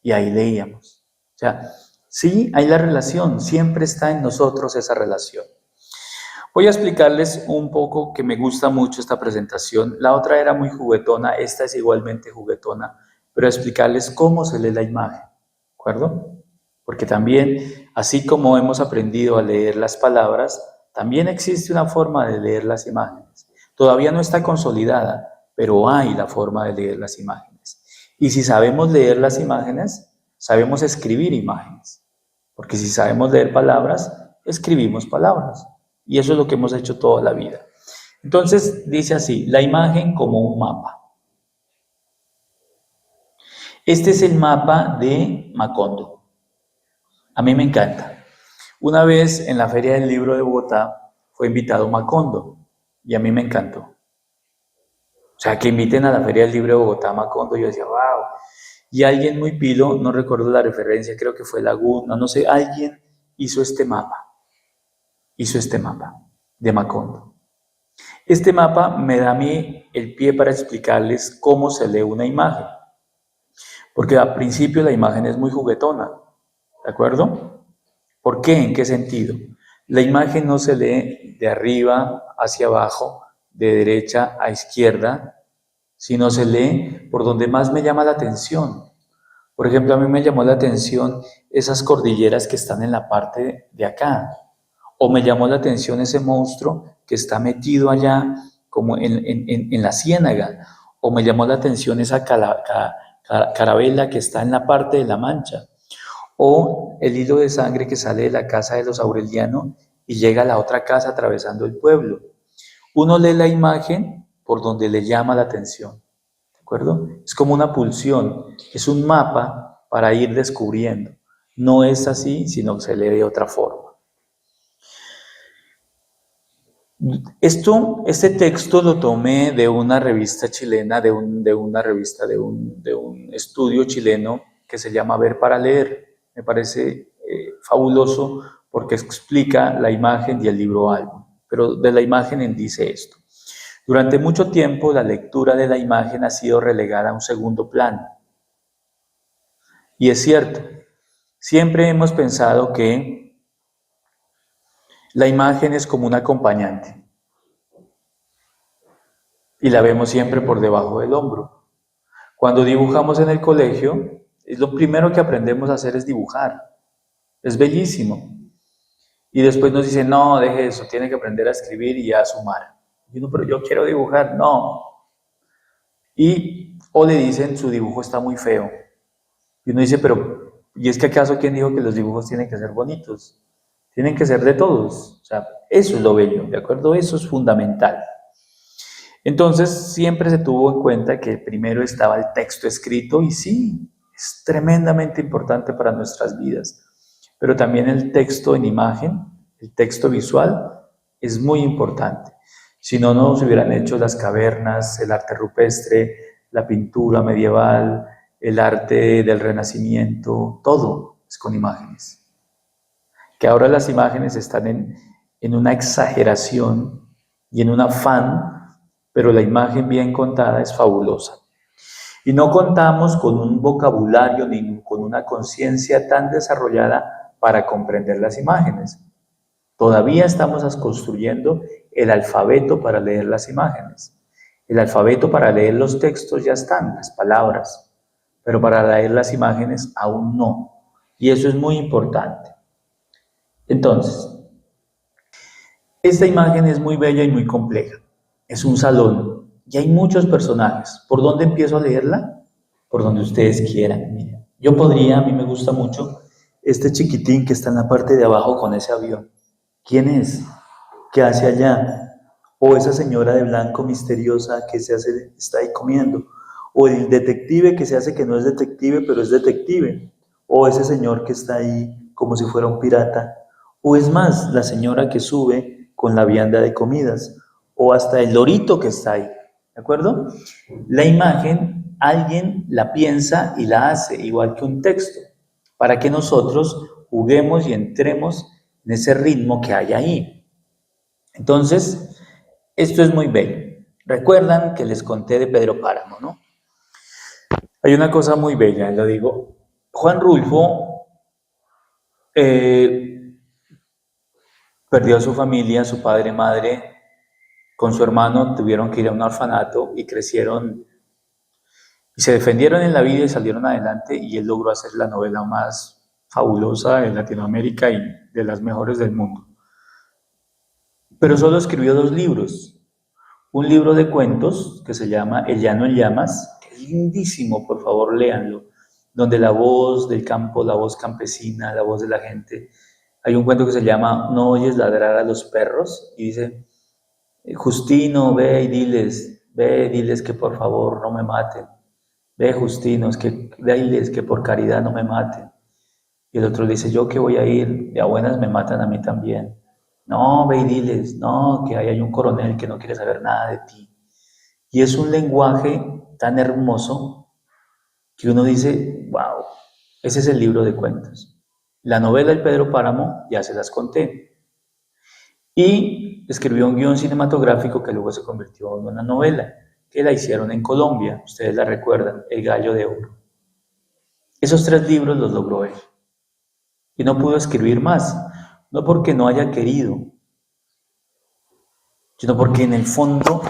S2: y ahí leíamos. O sea, sí, hay la relación, siempre está en nosotros esa relación. Voy a explicarles un poco que me gusta mucho esta presentación. La otra era muy juguetona, esta es igualmente juguetona, pero explicarles cómo se lee la imagen, ¿de acuerdo? Porque también, así como hemos aprendido a leer las palabras, también existe una forma de leer las imágenes. Todavía no está consolidada, pero hay la forma de leer las imágenes. Y si sabemos leer las imágenes, sabemos escribir imágenes. Porque si sabemos leer palabras, escribimos palabras. Y eso es lo que hemos hecho toda la vida. Entonces, dice así, la imagen como un mapa. Este es el mapa de Macondo. A mí me encanta. Una vez en la Feria del Libro de Bogotá fue invitado Macondo y a mí me encantó. O sea, que inviten a la Feria del Libro de Bogotá a Macondo, yo decía, wow. Y alguien muy pilo, no recuerdo la referencia, creo que fue Laguna, no sé, alguien hizo este mapa de Macondo. Este mapa me da a mí el pie para explicarles cómo se lee una imagen. Porque al principio la imagen es muy juguetona, ¿de acuerdo? ¿Por qué? ¿En qué sentido? La imagen no se lee de arriba hacia abajo, de derecha a izquierda, sino se lee por donde más me llama la atención. Por ejemplo, a mí me llamó la atención esas cordilleras que están en la parte de acá, o me llamó la atención ese monstruo que está metido allá como en la ciénaga, o me llamó la atención esa carabela que está en la parte de la Mancha, o el hilo de sangre que sale de la casa de los Aureliano y llega a la otra casa atravesando el pueblo. Uno lee la imagen por donde le llama la atención, ¿de acuerdo? Es como una pulsión, es un mapa para ir descubriendo. No es así, sino que se lee de otra forma. Este texto lo tomé de una revista chilena, de un estudio chileno que se llama Ver para Leer. Me parece fabuloso porque explica la imagen y el libro álbum. Pero de la imagen dice esto. Durante mucho tiempo la lectura de la imagen ha sido relegada a un segundo plano. Y es cierto, siempre hemos pensado que la imagen es como un acompañante. Y la vemos siempre por debajo del hombro. Cuando dibujamos en el colegio, lo primero que aprendemos a hacer es dibujar. Es bellísimo. Y después nos dicen, no, deje eso, tiene que aprender a escribir y a sumar. Y uno, pero yo quiero dibujar. No. O le dicen, su dibujo está muy feo. Y uno dice, pero Y es que acaso, ¿quién dijo que los dibujos tienen que ser bonitos? Tienen que ser de todos. O sea, eso es lo bello, ¿de acuerdo? Eso es fundamental. Entonces, siempre se tuvo en cuenta que primero estaba el texto escrito y sí, es tremendamente importante para nuestras vidas, pero también el texto en imagen, el texto visual, es muy importante. Si no, no se hubieran hecho las cavernas, el arte rupestre, la pintura medieval, el arte del Renacimiento, todo es con imágenes. Que ahora las imágenes están en una exageración y en un afán, pero la imagen bien contada es fabulosa. Y no contamos con un vocabulario ni con una conciencia tan desarrollada para comprender las imágenes. Todavía estamos construyendo el alfabeto para leer las imágenes. El alfabeto para leer los textos ya están, las palabras, pero para leer las imágenes aún no. Y eso es muy importante. Entonces, esta imagen es muy bella y muy compleja. Es un salón y hay muchos personajes. ¿Por dónde empiezo a leerla? Por donde ustedes quieran. Miren, yo podría, a mí me gusta mucho este chiquitín que está en la parte de abajo con ese avión. ¿Quién es? ¿Qué hace allá? O esa señora de blanco misteriosa que se hace, está ahí comiendo. O el detective que se hace que no es detective, pero es detective. O ese señor que está ahí como si fuera un pirata. O es más, la señora que sube con la vianda de comidas. O hasta el lorito que está ahí. ¿De acuerdo? La imagen, alguien la piensa y la hace, igual que un texto, para que nosotros juguemos y entremos en ese ritmo que hay ahí. Entonces, esto es muy bello. Recuerdan que les conté de Pedro Páramo, ¿no? Hay una cosa muy bella, lo digo. Juan Rulfo eh, perdió a su familia, su padre, madre, con su hermano tuvieron que ir a un orfanato y crecieron y se defendieron en la vida y salieron adelante y él logró hacer la novela más fabulosa de Latinoamérica y de las mejores del mundo. Pero solo escribió 2 libros. Un libro de cuentos que se llama El llano en llamas, que es lindísimo, por favor léanlo, donde la voz del campo, la voz campesina, la voz de la gente. Hay un cuento que se llama No oyes ladrar a los perros y dice, Justino, ve y diles que por favor no me maten. Ve, Justino, diles que por caridad no me maten. Y el otro le dice, yo que voy a ir, de a buenas me matan a mí también. No, ve y diles, no, que ahí hay un coronel que no quiere saber nada de ti. Y es un lenguaje tan hermoso que uno dice, wow, ese es el libro de cuentos. La novela del Pedro Páramo ya se las conté. Y escribió un guión cinematográfico que luego se convirtió en una novela, que la hicieron en Colombia, ustedes la recuerdan, El Gallo de Oro. Esos 3 libros los logró él. Y no pudo escribir más, no porque no haya querido, sino porque en el fondo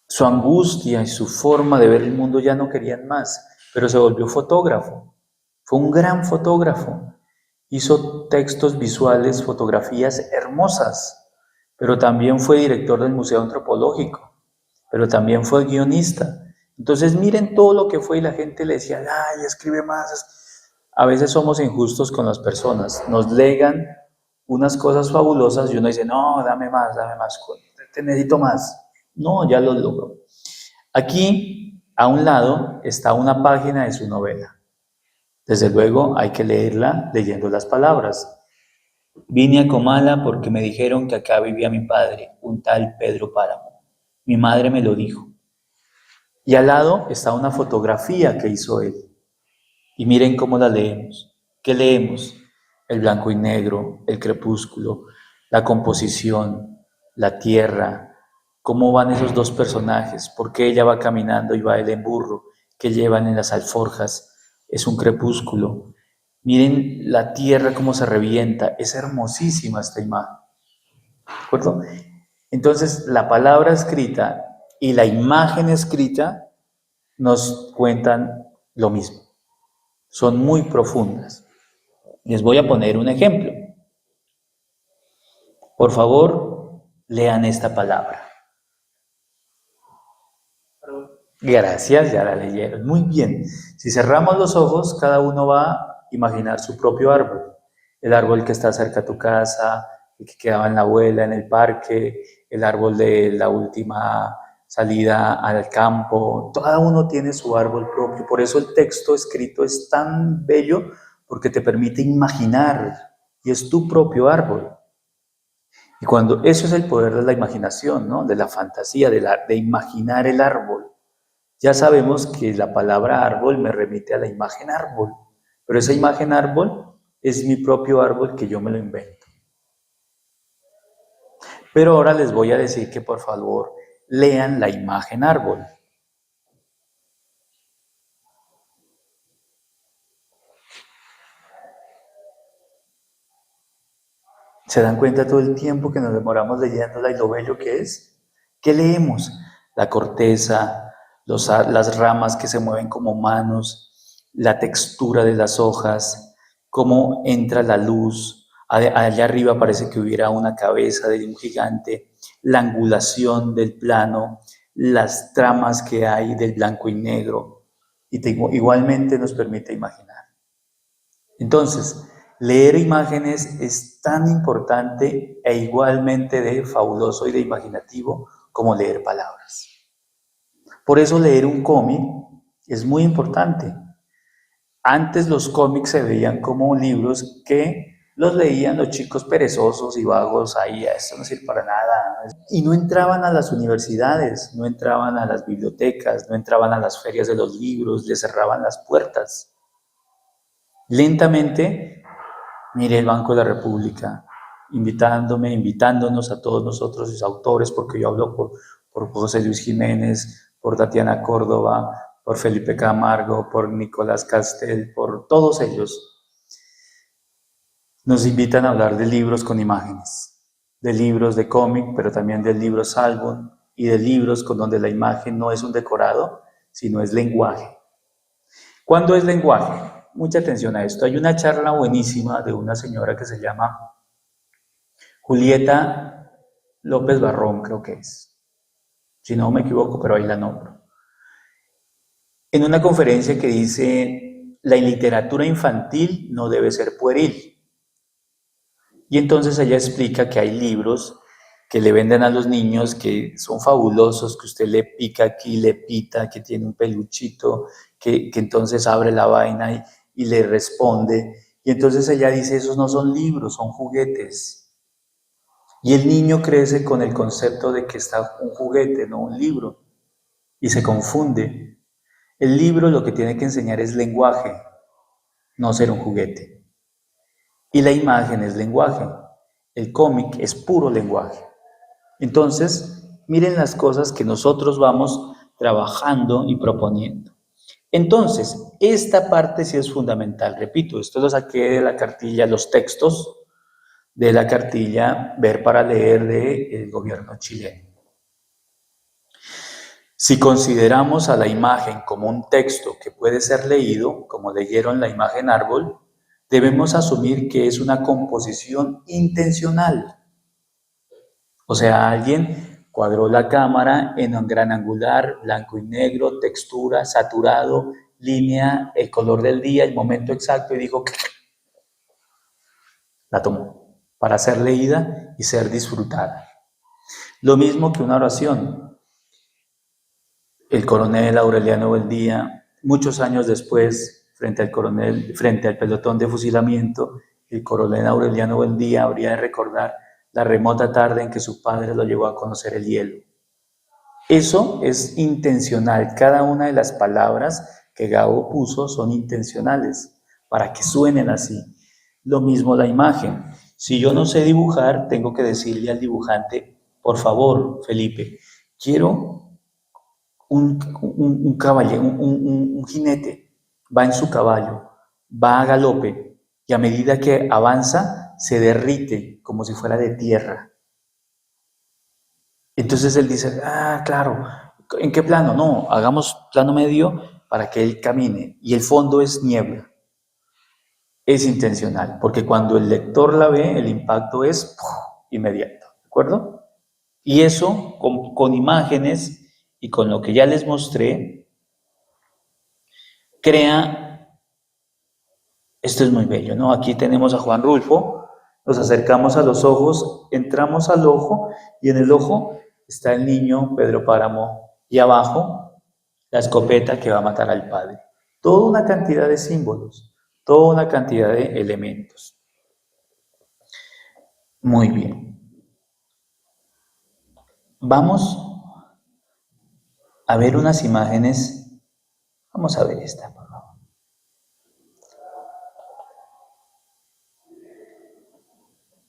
S2: su angustia y su forma de ver el mundo ya no querían más, pero se volvió fotógrafo. Fue un gran fotógrafo. Hizo textos visuales, fotografías hermosas, pero también fue director del Museo Antropológico, pero también fue guionista. Entonces miren todo lo que fue y la gente le decía, ay, escribe más. A veces somos injustos con las personas, nos legan unas cosas fabulosas y uno dice, no, dame más, te necesito más. No, ya lo logró. Aquí, a un lado, está una página de su novela. Desde luego, hay que leerla leyendo las palabras. Vine a Comala porque me dijeron que acá vivía mi padre, un tal Pedro Páramo. Mi madre me lo dijo. Y al lado está una fotografía que hizo él. Y miren cómo la leemos. ¿Qué leemos? El blanco y negro, el crepúsculo, la composición, la tierra, cómo van esos 2 personajes, por qué ella va caminando y va él en burro, qué llevan en las alforjas, es un crepúsculo. Miren la tierra cómo se revienta, es hermosísima esta imagen, ¿de acuerdo? Entonces, la palabra escrita y la imagen escrita nos cuentan lo mismo, son muy profundas. Les voy a poner un ejemplo. Por favor, lean esta palabra. Gracias, ya la leyeron. Muy bien. Si cerramos los ojos, cada uno va a imaginar su propio árbol. El árbol que está cerca a tu casa, el que quedaba en la abuela, en el parque, el árbol de la última salida al campo. Cada uno tiene su árbol propio. Por eso el texto escrito es tan bello, porque te permite imaginar y es tu propio árbol. Y cuando eso es el poder de la imaginación, ¿no? De la fantasía, de imaginar el árbol. Ya sabemos que la palabra árbol me remite a la imagen árbol, pero esa imagen árbol es mi propio árbol que yo me lo invento. Pero ahora les voy a decir que por favor lean la imagen árbol. ¿Se dan cuenta todo el tiempo que nos demoramos leyéndola y lo bello que es? ¿Qué leemos? La corteza, las ramas que se mueven como manos, la textura de las hojas, cómo entra la luz. Allá arriba parece que hubiera una cabeza de un gigante, la angulación del plano, las tramas que hay del blanco y negro. Y igualmente nos permite imaginar. Entonces, leer imágenes es tan importante e igualmente de fabuloso y de imaginativo como leer palabras. Por eso leer un cómic es muy importante. Antes los cómics se veían como libros que los leían los chicos perezosos y vagos ahí, esto no sirve para nada. Y no entraban a las universidades, no entraban a las bibliotecas, no entraban a las ferias de los libros, les cerraban las puertas. Lentamente, mire el Banco de la República, invitándonos a todos nosotros, sus autores, porque yo hablo por José Luis Jiménez, por Tatiana Córdoba, por Felipe Camargo, por Nicolás Castel, por todos ellos. Nos invitan a hablar de libros con imágenes, de libros de cómic, pero también de libros álbum y de libros con donde la imagen no es un decorado, sino es lenguaje. ¿Cuándo es lenguaje? Mucha atención a esto. Hay una charla buenísima de una señora que se llama Julieta López Barrón, creo que es. Si no me equivoco, pero ahí la nombro. En una conferencia que dice, la literatura infantil no debe ser pueril. Y entonces ella explica que hay libros que le venden a los niños que son fabulosos, que usted le pica aquí, le pita, que tiene un peluchito, que entonces abre la vaina y le responde. Y entonces ella dice, esos no son libros, son juguetes. Y el niño crece con el concepto de que está un juguete, no un libro, y se confunde. El libro lo que tiene que enseñar es lenguaje, no ser un juguete. Y la imagen es lenguaje. El cómic es puro lenguaje. Entonces, miren las cosas que nosotros vamos trabajando y proponiendo. Entonces, esta parte sí es fundamental. Repito, esto lo saqué de la cartilla, los textos de la cartilla Ver para Leer del gobierno chileno. Si consideramos a la imagen como un texto que puede ser leído, como leyeron la imagen árbol, debemos asumir que es una composición intencional. O sea, alguien cuadró la cámara en un gran angular, blanco y negro, textura, saturado, línea, el color del día, el momento exacto y dijo, la tomó para ser leída y ser disfrutada. Lo mismo que una oración. El coronel Aureliano Buendía, muchos años después, frente al pelotón de fusilamiento, el coronel Aureliano Buendía habría de recordar la remota tarde en que su padre lo llevó a conocer el hielo. Eso es intencional. Cada una de las palabras que Gabo puso son intencionales para que suenen así. Lo mismo la imagen. Si yo no sé dibujar, tengo que decirle al dibujante, por favor, Felipe, quiero un caballero, un jinete. Va en su caballo, va a galope y a medida que avanza se derrite como si fuera de tierra. Entonces él dice, claro, ¿en qué plano? No, hagamos plano medio para que él camine y el fondo es niebla. Es intencional, porque cuando el lector la ve, el impacto es inmediato, ¿de acuerdo? Y eso con imágenes y con lo que ya les mostré, crea, esto es muy bello, ¿no? Aquí tenemos a Juan Rulfo, nos acercamos a los ojos, entramos al ojo y en el ojo está el niño Pedro Páramo y abajo la escopeta que va a matar al padre. Toda una cantidad de símbolos, toda una cantidad de elementos. Muy bien. Vamos a ver unas imágenes. Vamos a ver esta, por favor.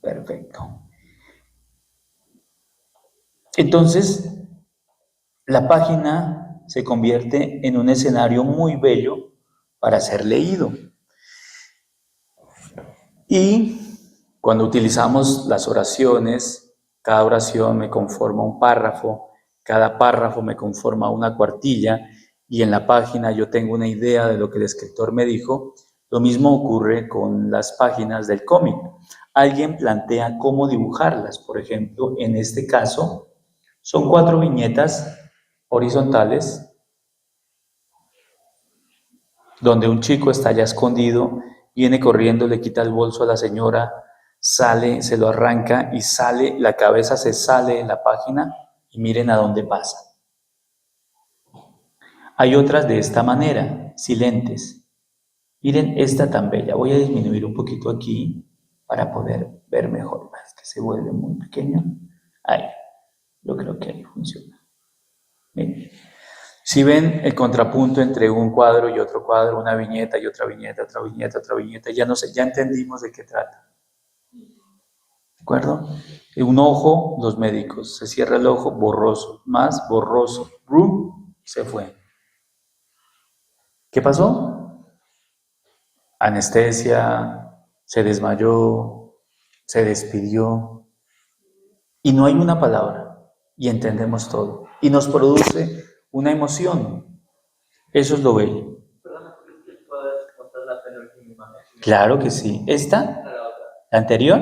S2: Perfecto. Entonces, la página se convierte en un escenario muy bello para ser leído. Y cuando utilizamos las oraciones, cada oración me conforma un párrafo, cada párrafo me conforma una cuartilla y en la página yo tengo una idea de lo que el escritor me dijo. Lo mismo ocurre con las páginas del cómic. Alguien plantea cómo dibujarlas. Por ejemplo, en este caso, son 4 viñetas horizontales donde un chico está ya escondido, viene corriendo, le quita el bolso a la señora, sale, se lo arranca y sale, la cabeza se sale de la página y miren a dónde pasa. Hay otras de esta manera, silentes. Miren esta tan bella. Voy a disminuir un poquito aquí para poder ver mejor. Es que se vuelve muy pequeño. Ahí, yo creo que ahí funciona. Miren. Si ven el contrapunto entre un cuadro y otro cuadro, una viñeta y otra viñeta, otra viñeta, otra viñeta, ya no sé, ya entendimos de qué trata. ¿De acuerdo? Un ojo, los médicos, se cierra el ojo, borroso, más borroso, se fue. ¿Qué pasó? Anestesia, se desmayó, se despidió, y no hay una palabra, y entendemos todo, y nos produce una emoción. Eso es lo bello. Claro que sí. ¿Esta? ¿La anterior?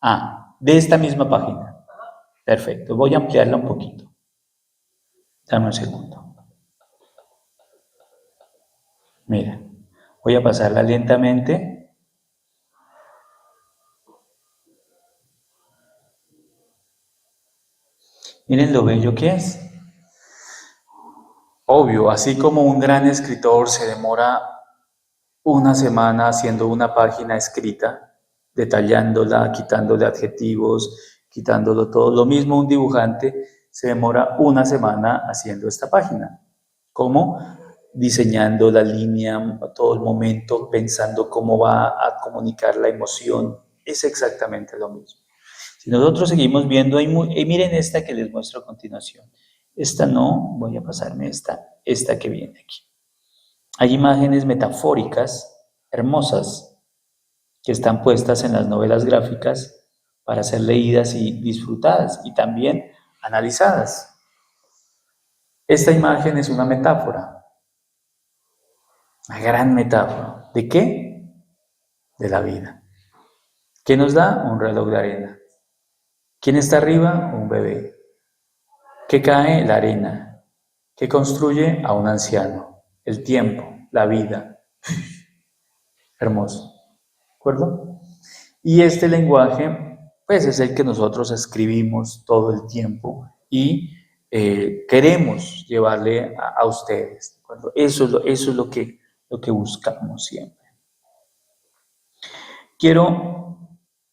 S2: Ah, de esta misma página. Perfecto. Voy a ampliarla un poquito. Dame un segundo. Mira, voy a pasarla lentamente. Miren lo bello que es. Obvio, así como un gran escritor se demora una semana haciendo una página escrita, detallándola, quitándole adjetivos, quitándolo todo. Lo mismo un dibujante se demora una semana haciendo esta página. ¿Cómo? Diseñando la línea a todo el momento, pensando cómo va a comunicar la emoción. Es exactamente lo mismo. Si nosotros seguimos viendo, miren esta que les muestro a continuación. Esta no, voy a pasarme esta que viene aquí. Hay imágenes metafóricas hermosas que están puestas en las novelas gráficas para ser leídas y disfrutadas y también analizadas. Esta imagen es una metáfora, una gran metáfora. ¿De qué? De la vida. ¿Qué nos da? Un reloj de arena. ¿Quién está arriba? Un bebé. ¿Qué cae? La arena. ¿Qué construye? A un anciano. El tiempo, la vida. Hermoso. ¿De acuerdo? Y este lenguaje, pues es el que nosotros escribimos todo el tiempo y queremos llevarle a ustedes. ¿De acuerdo? Eso es lo que buscamos siempre. Quiero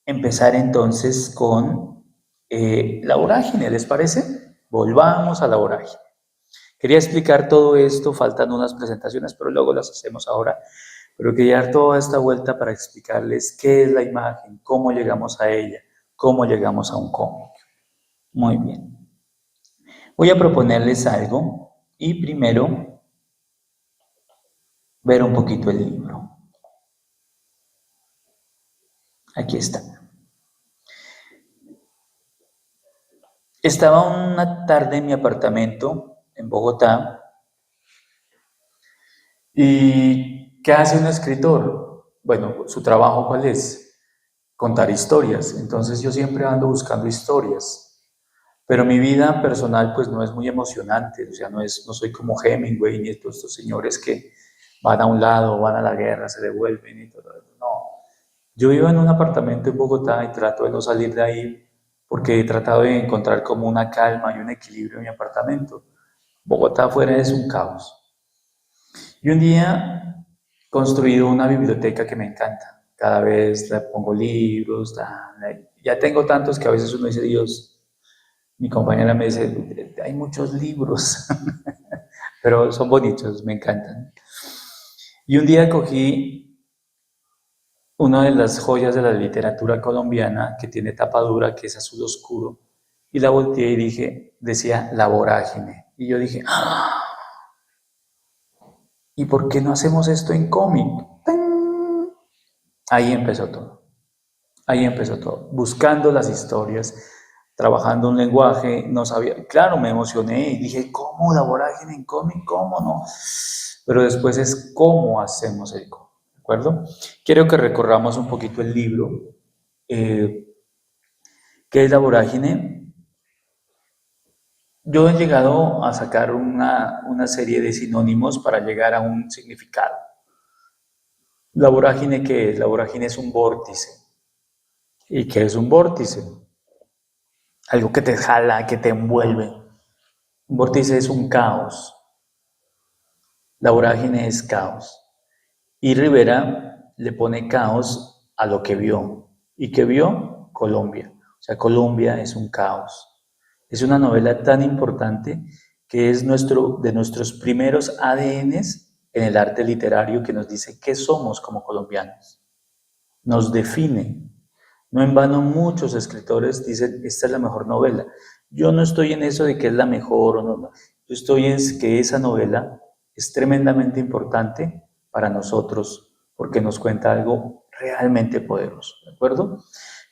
S2: empezar entonces con la vorágine, ¿les parece? Volvamos a la vorágine. Quería explicar todo esto, faltan unas presentaciones, pero luego las hacemos ahora. Pero quería dar toda esta vuelta para explicarles qué es la imagen, cómo llegamos a ella, cómo llegamos a un cómic. Muy bien. Voy a proponerles algo y primero ver un poquito el libro. Aquí está. Estaba una tarde en mi apartamento en Bogotá y ¿qué hace un escritor? Bueno, su trabajo ¿cuál es? Contar historias. Entonces yo siempre ando buscando historias. Pero mi vida personal pues no es muy emocionante, o sea, no soy como Hemingway ni todos estos señores que van a un lado, van a la guerra, se devuelven y todo eso. No, yo vivo en un apartamento en Bogotá y trato de no salir de ahí porque he tratado de encontrar como una calma y un equilibrio en mi apartamento. Bogotá afuera es un caos. Y un día he construido una biblioteca que me encanta. Cada vez le pongo libros, ya tengo tantos que a veces uno dice, Dios, mi compañera me dice, hay muchos libros, pero son bonitos, me encantan. Y un día cogí una de las joyas de la literatura colombiana que tiene tapa dura, que es azul oscuro, y la volteé y dije, decía La Vorágine. Y yo dije, ¡ah! ¿Y por qué no hacemos esto en cómic? ¡Tan! Ahí empezó todo. Ahí empezó todo. Buscando las historias, trabajando un lenguaje, no sabía. Claro, me emocioné y dije, ¿cómo La Vorágine en cómic? ¿Cómo no? Pero después es cómo hacemos el cómic, ¿de acuerdo? Quiero que recorramos un poquito el libro. Eh, ¿Qué es La Vorágine? Yo he llegado a sacar una serie de sinónimos para llegar a un significado. ¿La vorágine qué es? La vorágine es un vórtice. ¿Y qué es un vórtice? Algo que te jala, que te envuelve. Un vórtice es un caos. La vorágine es caos. Y Rivera le pone caos a lo que vio. ¿Y qué vio? Colombia. O sea, Colombia es un caos. Es una novela tan importante que es de nuestros primeros ADNs en el arte literario que nos dice qué somos como colombianos. Nos define. No en vano muchos escritores dicen, esta es la mejor novela. Yo no estoy en eso de que es la mejor o no. Yo estoy en que esa novela es tremendamente importante para nosotros porque nos cuenta algo realmente poderoso, ¿de acuerdo?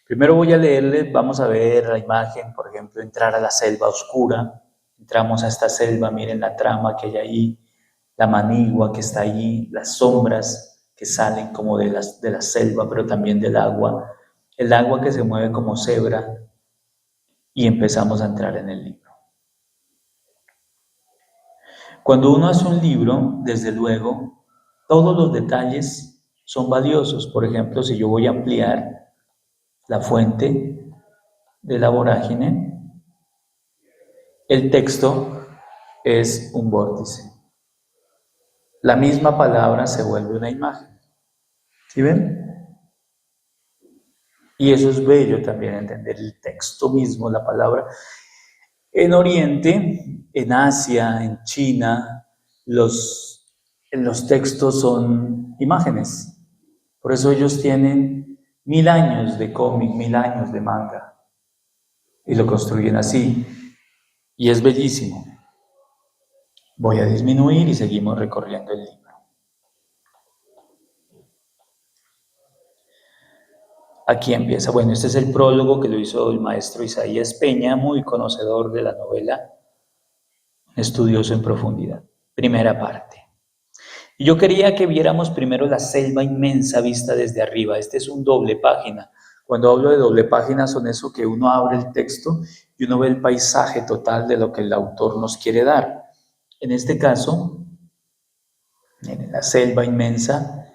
S2: Primero voy a leerles, vamos a ver la imagen, por ejemplo, entrar a la selva oscura. Entramos a esta selva, miren la trama que hay ahí, la manigua que está ahí, las sombras que salen como de la selva, pero también del agua, el agua que se mueve como cebra, y empezamos a entrar en el libro. Cuando uno hace un libro, desde luego, todos los detalles son valiosos. Por ejemplo, si yo voy a ampliar la fuente de La Vorágine, el texto es un vórtice. La misma palabra se vuelve una imagen. ¿Sí ven? Y eso es bello también, entender el texto mismo, la palabra. En Oriente, en Asia, en China, los textos son imágenes. Por eso ellos tienen 1000 años de cómic, 1000 años de manga. Y lo construyen así. Y es bellísimo. Voy a disminuir y seguimos recorriendo el libro. Aquí empieza. Bueno, este es el prólogo que lo hizo el maestro Isaías Peña, muy conocedor de la novela, estudioso en profundidad. Primera parte. Y yo quería que viéramos primero la selva inmensa vista desde arriba. Este es un doble página. Cuando hablo de doble página son eso que uno abre el texto y uno ve el paisaje total de lo que el autor nos quiere dar. En este caso, en la selva inmensa,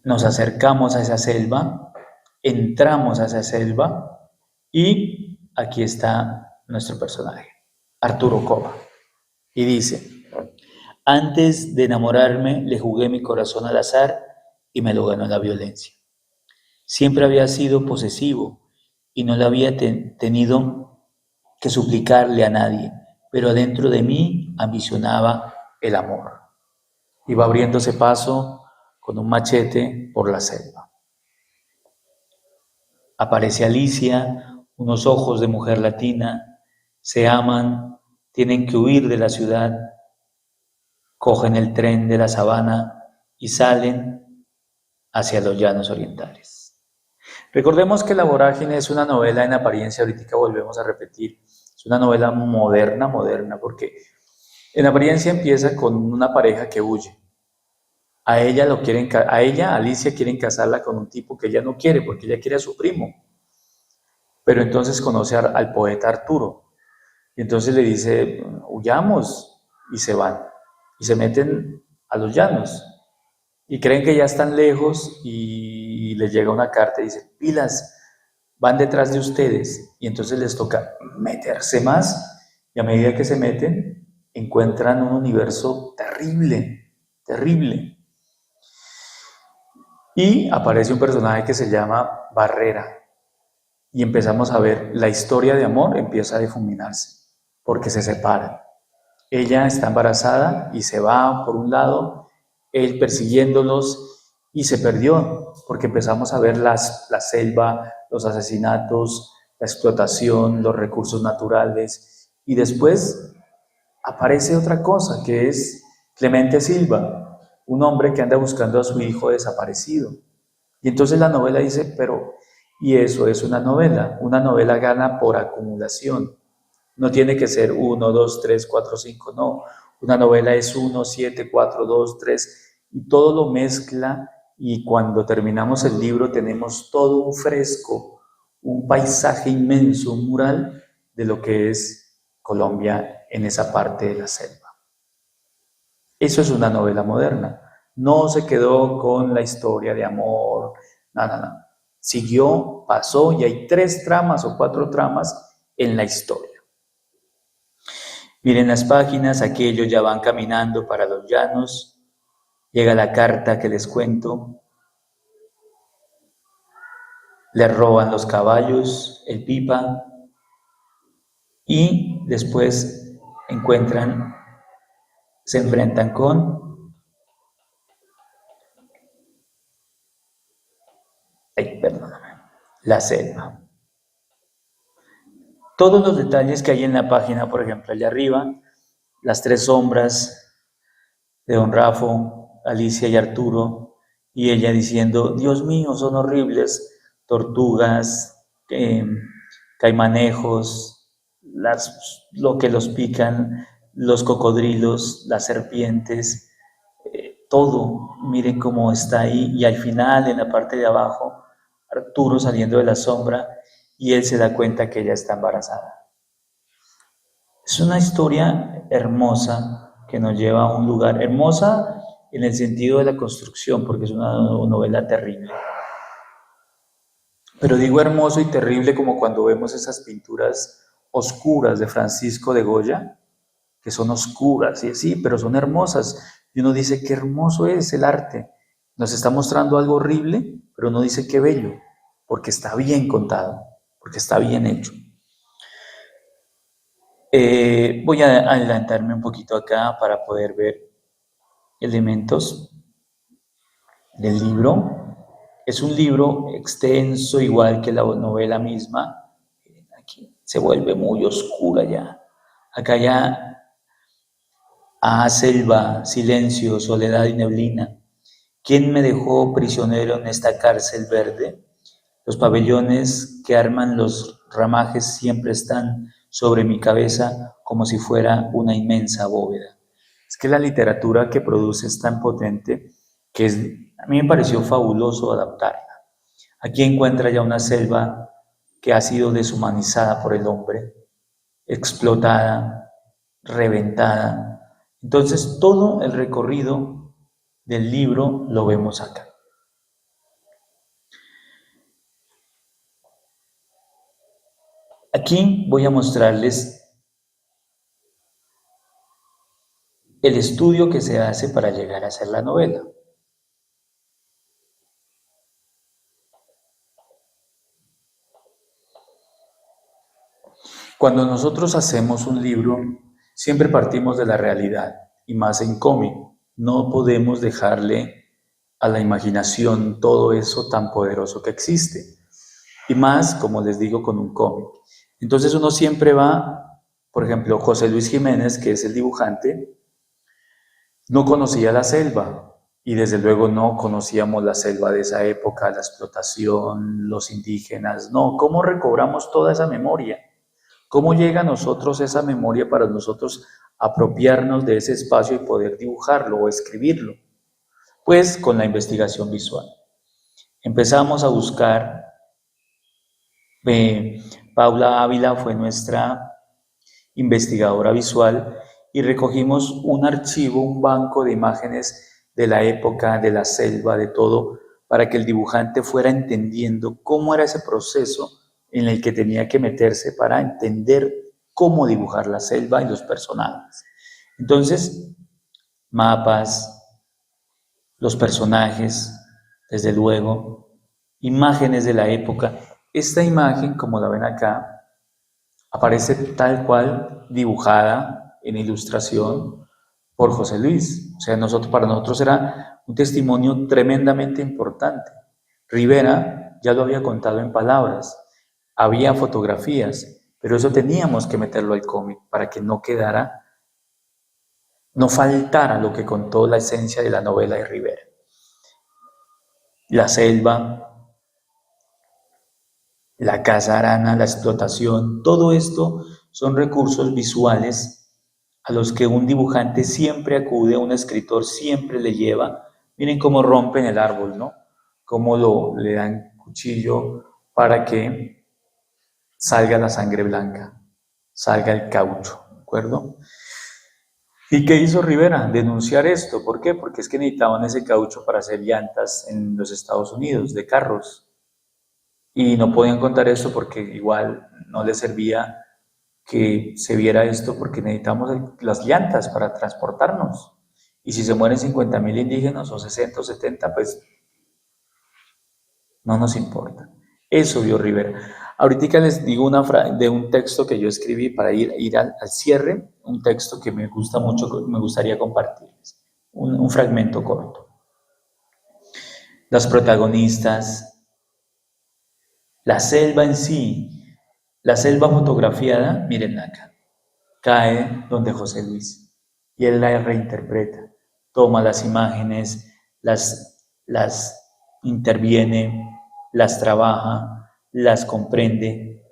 S2: nos acercamos a esa selva, entramos a esa selva y aquí está nuestro personaje, Arturo Coma. Y dice, antes de enamorarme le jugué mi corazón al azar y me lo ganó la violencia. Siempre había sido posesivo y no le había tenido que suplicarle a nadie, pero adentro de mí ambicionaba el amor. Iba abriéndose paso con un machete por la selva. Aparece Alicia, unos ojos de mujer latina, se aman, tienen que huir de la ciudad, cogen el tren de la sabana y salen hacia los llanos orientales. Recordemos que La Vorágine es una novela en apariencia, ahorita volvemos a repetir, es una novela moderna, porque en apariencia empieza con una pareja que huye. A Alicia, quieren casarla con un tipo que ella no quiere, porque ella quiere a su primo. Pero entonces conoce al poeta Arturo. Y entonces le dice, huyamos, y se van, y se meten a los llanos, y creen que ya están lejos, y les llega una carta y dice, pilas, van detrás de ustedes, y entonces les toca meterse más, y a medida que se meten, encuentran un universo terrible, terrible. Y aparece un personaje que se llama Barrera, y empezamos a ver la historia de amor empieza a difuminarse, porque se separan. Ella está embarazada y se va por un lado, él persiguiéndolos, y se perdió, porque empezamos a ver la selva, los asesinatos, la explotación, los recursos naturales, y después aparece otra cosa, que es Clemente Silva, un hombre que anda buscando a su hijo desaparecido. Y entonces la novela dice, pero, y eso es una novela gana por acumulación. No tiene que ser 1, 2, 3, 4, 5, no. Una novela es 1, 7, 4, 2, 3, y todo lo mezcla, y cuando terminamos el libro tenemos todo un fresco, un paisaje inmenso, un mural de lo que es Colombia en esa parte de la selva. Eso es una novela moderna. No se quedó con la historia de amor, no. Siguió, pasó, y hay 3 tramas o 4 tramas en la historia. Miren las páginas, aquellos ya van caminando para los llanos, llega la carta que les cuento, les roban los caballos, el pipa, y después se enfrentan con, la selva. Todos los detalles que hay en la página, por ejemplo, allá arriba, las 3 sombras de Don Rafo, Alicia y Arturo, y ella diciendo, Dios mío, son horribles, tortugas, caimanejos, lo que los pican, los cocodrilos, las serpientes, todo, miren cómo está ahí, y al final, en la parte de abajo, Arturo saliendo de la sombra, y él se da cuenta que ella está embarazada. Es una historia hermosa que nos lleva a un lugar, hermosa en el sentido de la construcción, porque es una novela terrible. Pero digo hermoso y terrible como cuando vemos esas pinturas oscuras de Francisco de Goya, que son oscuras, sí, pero son hermosas. Y uno dice, qué hermoso es el arte. Nos está mostrando algo horrible, pero uno dice, qué bello, porque está bien contado, porque está bien hecho. Voy a adelantarme un poquito acá para poder ver elementos del libro. Es un libro extenso, igual que la novela misma. Aquí se vuelve muy oscura ya. Acá ya, selva, silencio, soledad y neblina. ¿Quién me dejó prisionero en esta cárcel verde? Los pabellones que arman los ramajes siempre están sobre mi cabeza como si fuera una inmensa bóveda. Es que la literatura que produce es tan potente que a mí me pareció fabuloso adaptarla. Aquí encuentra ya una selva que ha sido deshumanizada por el hombre, explotada, reventada. Entonces todo el recorrido del libro lo vemos acá. Aquí voy a mostrarles el estudio que se hace para llegar a hacer la novela. Cuando nosotros hacemos un libro, siempre partimos de la realidad, y más en cómic. No podemos dejarle a la imaginación todo eso tan poderoso que existe. Y más, como les digo, con un cómic. Entonces uno siempre va, por ejemplo, José Luis Jiménez, que es el dibujante, no conocía la selva, y desde luego no conocíamos la selva de esa época, la explotación, los indígenas, no. ¿Cómo recobramos toda esa memoria? ¿Cómo llega a nosotros esa memoria para nosotros apropiarnos de ese espacio y poder dibujarlo o escribirlo? Pues con la investigación visual. Empezamos a buscar, Paula Ávila fue nuestra investigadora visual, y recogimos un archivo, un banco de imágenes de la época, de la selva, de todo, para que el dibujante fuera entendiendo cómo era ese proceso en el que tenía que meterse para entender cómo dibujar la selva y los personajes. Entonces, mapas, los personajes, desde luego, imágenes de la época. Esta imagen, como la ven acá, aparece tal cual dibujada en ilustración por José Luis. O sea, para nosotros era un testimonio tremendamente importante. Rivera ya lo había contado en palabras, había fotografías, pero eso teníamos que meterlo al cómic para que no quedara, no faltara lo que contó la esencia de la novela de Rivera. La selva, la casa arana, la explotación, todo esto son recursos visuales a los que un dibujante siempre acude, un escritor siempre le lleva. Miren cómo rompen el árbol, ¿no? Cómo le dan cuchillo para que salga la sangre blanca, salga el caucho, ¿de acuerdo? ¿Y qué hizo Rivera? Denunciar esto. ¿Por qué? Porque es que necesitaban ese caucho para hacer llantas en los Estados Unidos, de carros. Y no podían contar esto porque igual no les servía que se viera esto porque necesitamos las llantas para transportarnos. Y si se mueren 50.000 indígenas o 60 o 70, pues no nos importa. Eso vio Rivera. Ahorita les digo de un texto que yo escribí para ir al cierre, un texto que me gusta mucho, me gustaría compartirles. Un fragmento corto. Las protagonistas, la selva en sí, la selva fotografiada, miren acá, cae donde José Luis y él la reinterpreta, toma las imágenes, las interviene, las trabaja, las comprende.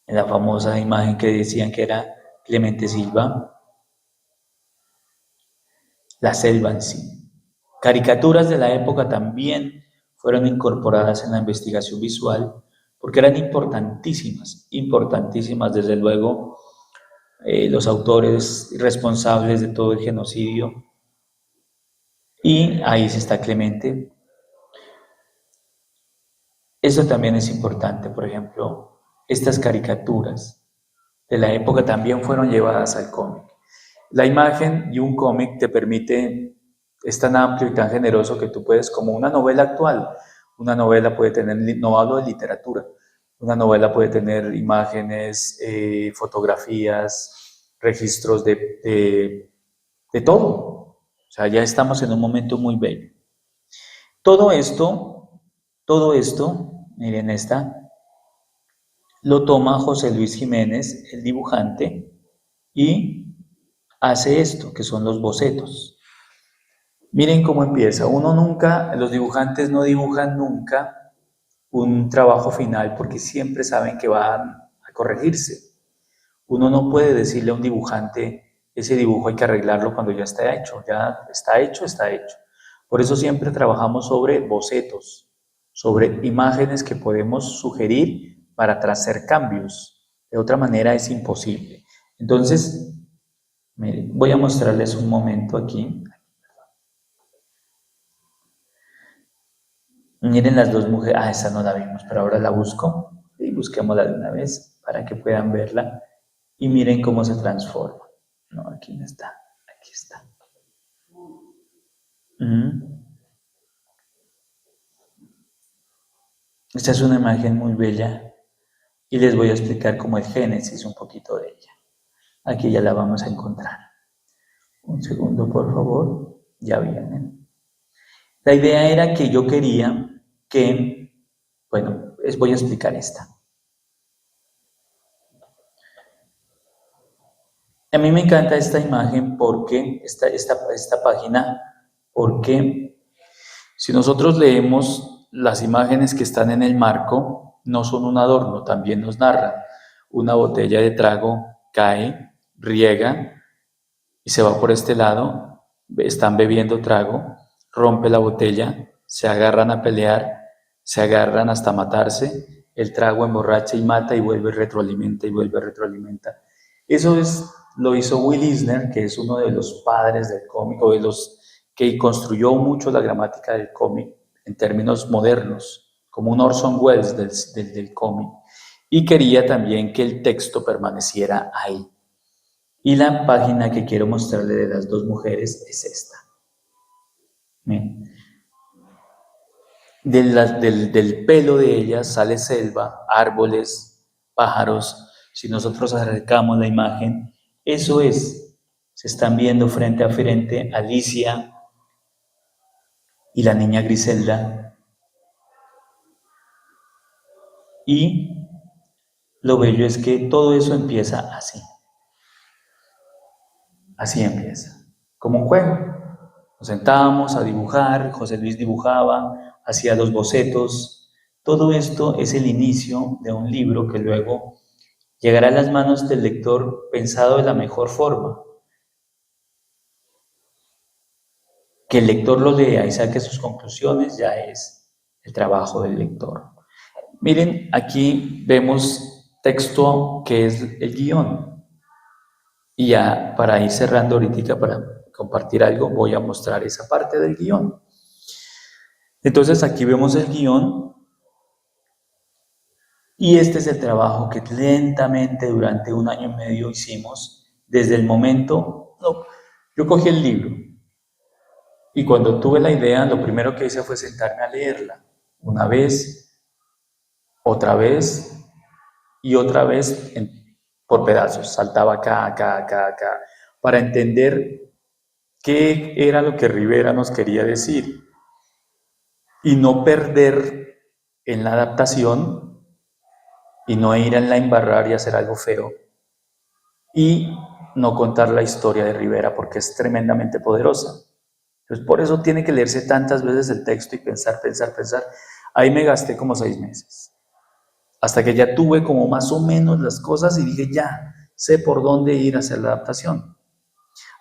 S2: En la famosa imagen que decían que era Clemente Silva, la selva en sí. Caricaturas de la época también fueron incorporadas en la investigación visual porque eran importantísimas, importantísimas desde luego. Los autores responsables de todo el genocidio. Y ahí está Clemente. Eso también es importante, por ejemplo, estas caricaturas de la época también fueron llevadas al cómic. La imagen y un cómic te permite, es tan amplio y tan generoso que tú puedes, como una novela actual, una novela puede tener, no hablo de literatura, una novela puede tener imágenes, fotografías, registros de todo. O sea, ya estamos en un momento muy bello. Todo esto, miren lo toma José Luis Jiménez, el dibujante, y hace esto, que son los bocetos. Miren cómo empieza. Los dibujantes no dibujan nunca un trabajo final porque siempre saben que van a corregirse. Uno no puede decirle a un dibujante, ese dibujo hay que arreglarlo cuando ya está hecho. Ya está hecho, está hecho. Por eso siempre trabajamos sobre bocetos, sobre imágenes que podemos sugerir para hacer cambios. De otra manera es imposible. Entonces, miren, voy a mostrarles un momento aquí. Miren las dos mujeres. Ah, esa no la vimos, pero ahora la busco. Y busquémosla de una vez para que puedan verla. Y miren cómo se transforma. No, aquí no está. Aquí está. Esta es una imagen muy bella y les voy a explicar como el génesis un poquito de ella. Aquí ya la vamos a encontrar. Un segundo, por favor. Ya vienen. La idea era que yo quería que, bueno, les voy a explicar esta. A mí me encanta esta imagen porque, esta página, porque si nosotros leemos las imágenes que están en el marco, no son un adorno, también nos narran. Una botella de trago cae, riega y se va por este lado, están bebiendo trago, rompe la botella, se agarran a pelear, se agarran hasta matarse el trago emborracha y mata y vuelve y retroalimenta y vuelve y retroalimenta. Eso lo hizo Will Eisner, que es uno de los padres del cómic, o de los que construyó mucho la gramática del cómic en términos modernos, como un Orson Welles del cómic, y quería también que el texto permaneciera ahí. Y la página que quiero mostrarle de las dos mujeres es esta. Bien. Del pelo de ellas sale selva, árboles, pájaros. Si nosotros acercamos la imagen, eso es. Se están viendo frente a frente Alicia y la niña Griselda. Y lo bello es que todo eso empieza así. Así empieza. Como un juego. Nos sentábamos a dibujar, José Luis dibujaba, hacía los bocetos. Todo esto es el inicio de un libro que luego llegará a las manos del lector pensado de la mejor forma. Que el lector lo lea y saque sus conclusiones ya es el trabajo del lector. Miren, aquí vemos texto que es el guión. Y ya para ir cerrando ahorita, para compartir algo, voy a mostrar esa parte del guión. Entonces aquí vemos el guión y este es el trabajo que lentamente durante 1 año y medio hicimos desde el momento, yo cogí el libro y cuando tuve la idea, lo primero que hice fue sentarme a leerla una vez, otra vez y otra vez por pedazos, saltaba acá, para entender qué era lo que Rivera nos quería decir y no perder en la adaptación y no ir en la embarrar y hacer algo feo y no contar la historia de Rivera porque es tremendamente poderosa. Entonces por eso tiene que leerse tantas veces el texto y pensar. Ahí me gasté como 6 meses. Hasta que ya tuve como más o menos las cosas y dije ya, sé por dónde ir a hacer la adaptación.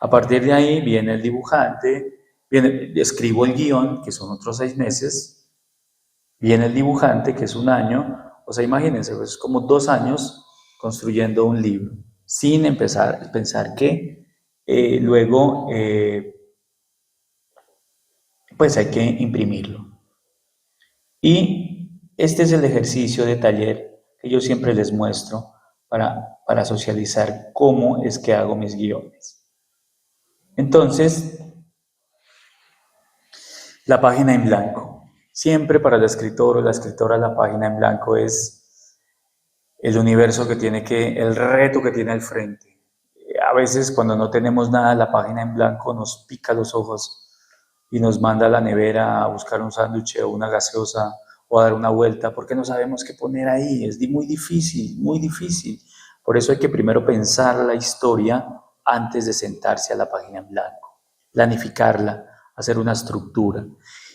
S2: A partir de ahí viene el dibujante, escribo el guión, que son otros 6 meses, viene el dibujante, que es 1 año, o sea, imagínense, pues es como 2 años construyendo un libro, sin empezar a pensar que luego pues hay que imprimirlo. Y este es el ejercicio de taller que yo siempre les muestro para socializar cómo es que hago mis guiones. Entonces, la página en blanco. Siempre para el escritor o la escritora la página en blanco es el universo el reto que tiene al frente. A veces cuando no tenemos nada, la página en blanco nos pica los ojos y nos manda a la nevera a buscar un sándwich o una gaseosa o a dar una vuelta porque no sabemos qué poner ahí. Es muy difícil, muy difícil. Por eso hay que primero pensar la historia antes de sentarse a la página en blanco, planificarla, hacer una estructura.